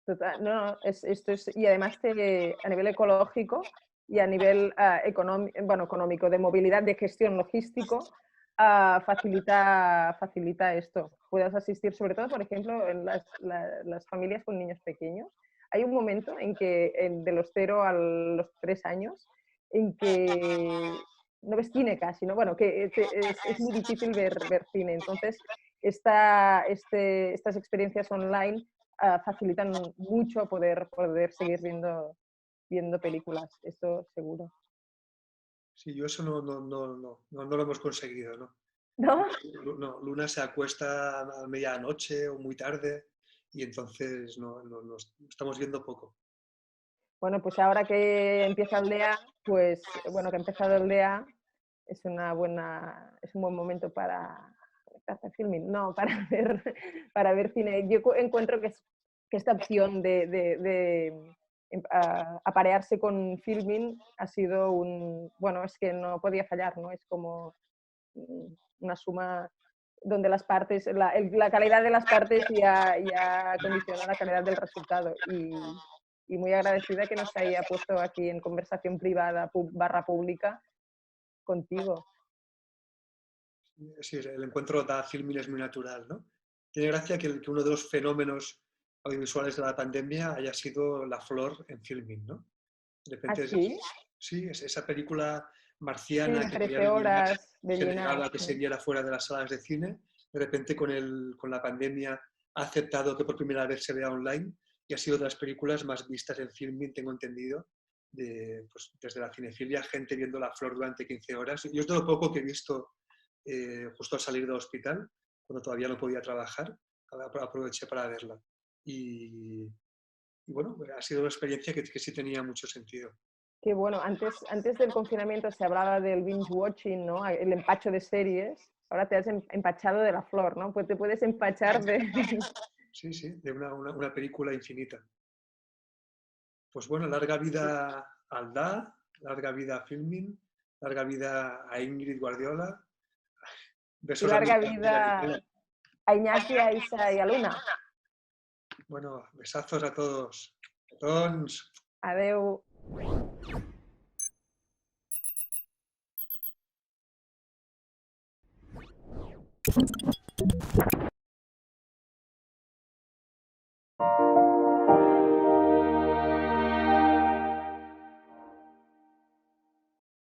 Total, no, esto es, y además a nivel ecológico y a nivel económico, de movilidad, de gestión logístico, facilita esto. Puedas asistir, sobre todo, por ejemplo, en las familias con niños pequeños. Hay un momento en que, de los 0 a los 3 años, en que no ves cine casi, ¿no? Bueno, que es muy difícil ver cine. Entonces, estas experiencias online facilitan mucho poder seguir viendo películas, esto seguro. Sí, yo eso no lo hemos conseguido, ¿no? ¿No? No, Luna se acuesta a medianoche o muy tarde y entonces no estamos viendo poco. Bueno, pues ahora que empieza el DEA, pues bueno, que ha empezado el DEA, es un buen momento para hacer filming, no, para ver cine. Yo encuentro que esta opción de aparearse con filming ha sido bueno, es que no podía fallar, ¿no? Es como una suma donde las partes, la calidad de las partes ya condiciona la calidad del resultado. Y muy agradecida que nos haya puesto aquí en conversación privada / pública contigo. Sí, el encuentro da filming es muy natural, ¿no? Tiene gracia que uno de los fenómenos audiovisuales de la pandemia haya sido La Flor en filming, ¿no? De repente, ¿Sí? sí, es esa película Sí, marciana de que 13 horas de se llenar. negaba que se viera fuera de las salas de cine. De repente con la pandemia ha aceptado que por primera vez se vea online y ha sido de las películas más vistas en filming, tengo entendido, pues, desde la cinefilia, gente viendo La Flor durante 15 horas. Yo es de lo poco que he visto justo al salir del hospital, cuando todavía no podía trabajar, aproveché para verla. Y bueno, ha sido una experiencia que sí tenía mucho sentido. Que bueno, antes del confinamiento se hablaba del binge watching, ¿no? El empacho de series. Ahora te has empachado de La Flor, ¿no? Pues te puedes empachar de... Sí, sí, de una película infinita. Pues bueno, larga vida a Aldá, larga vida a Filmin, larga vida a Ingrid Guardiola. Y Besos a larga mi vida a Iñaki, a Isa y a Luna. Bueno, besazos a todos. Tons. Adeu.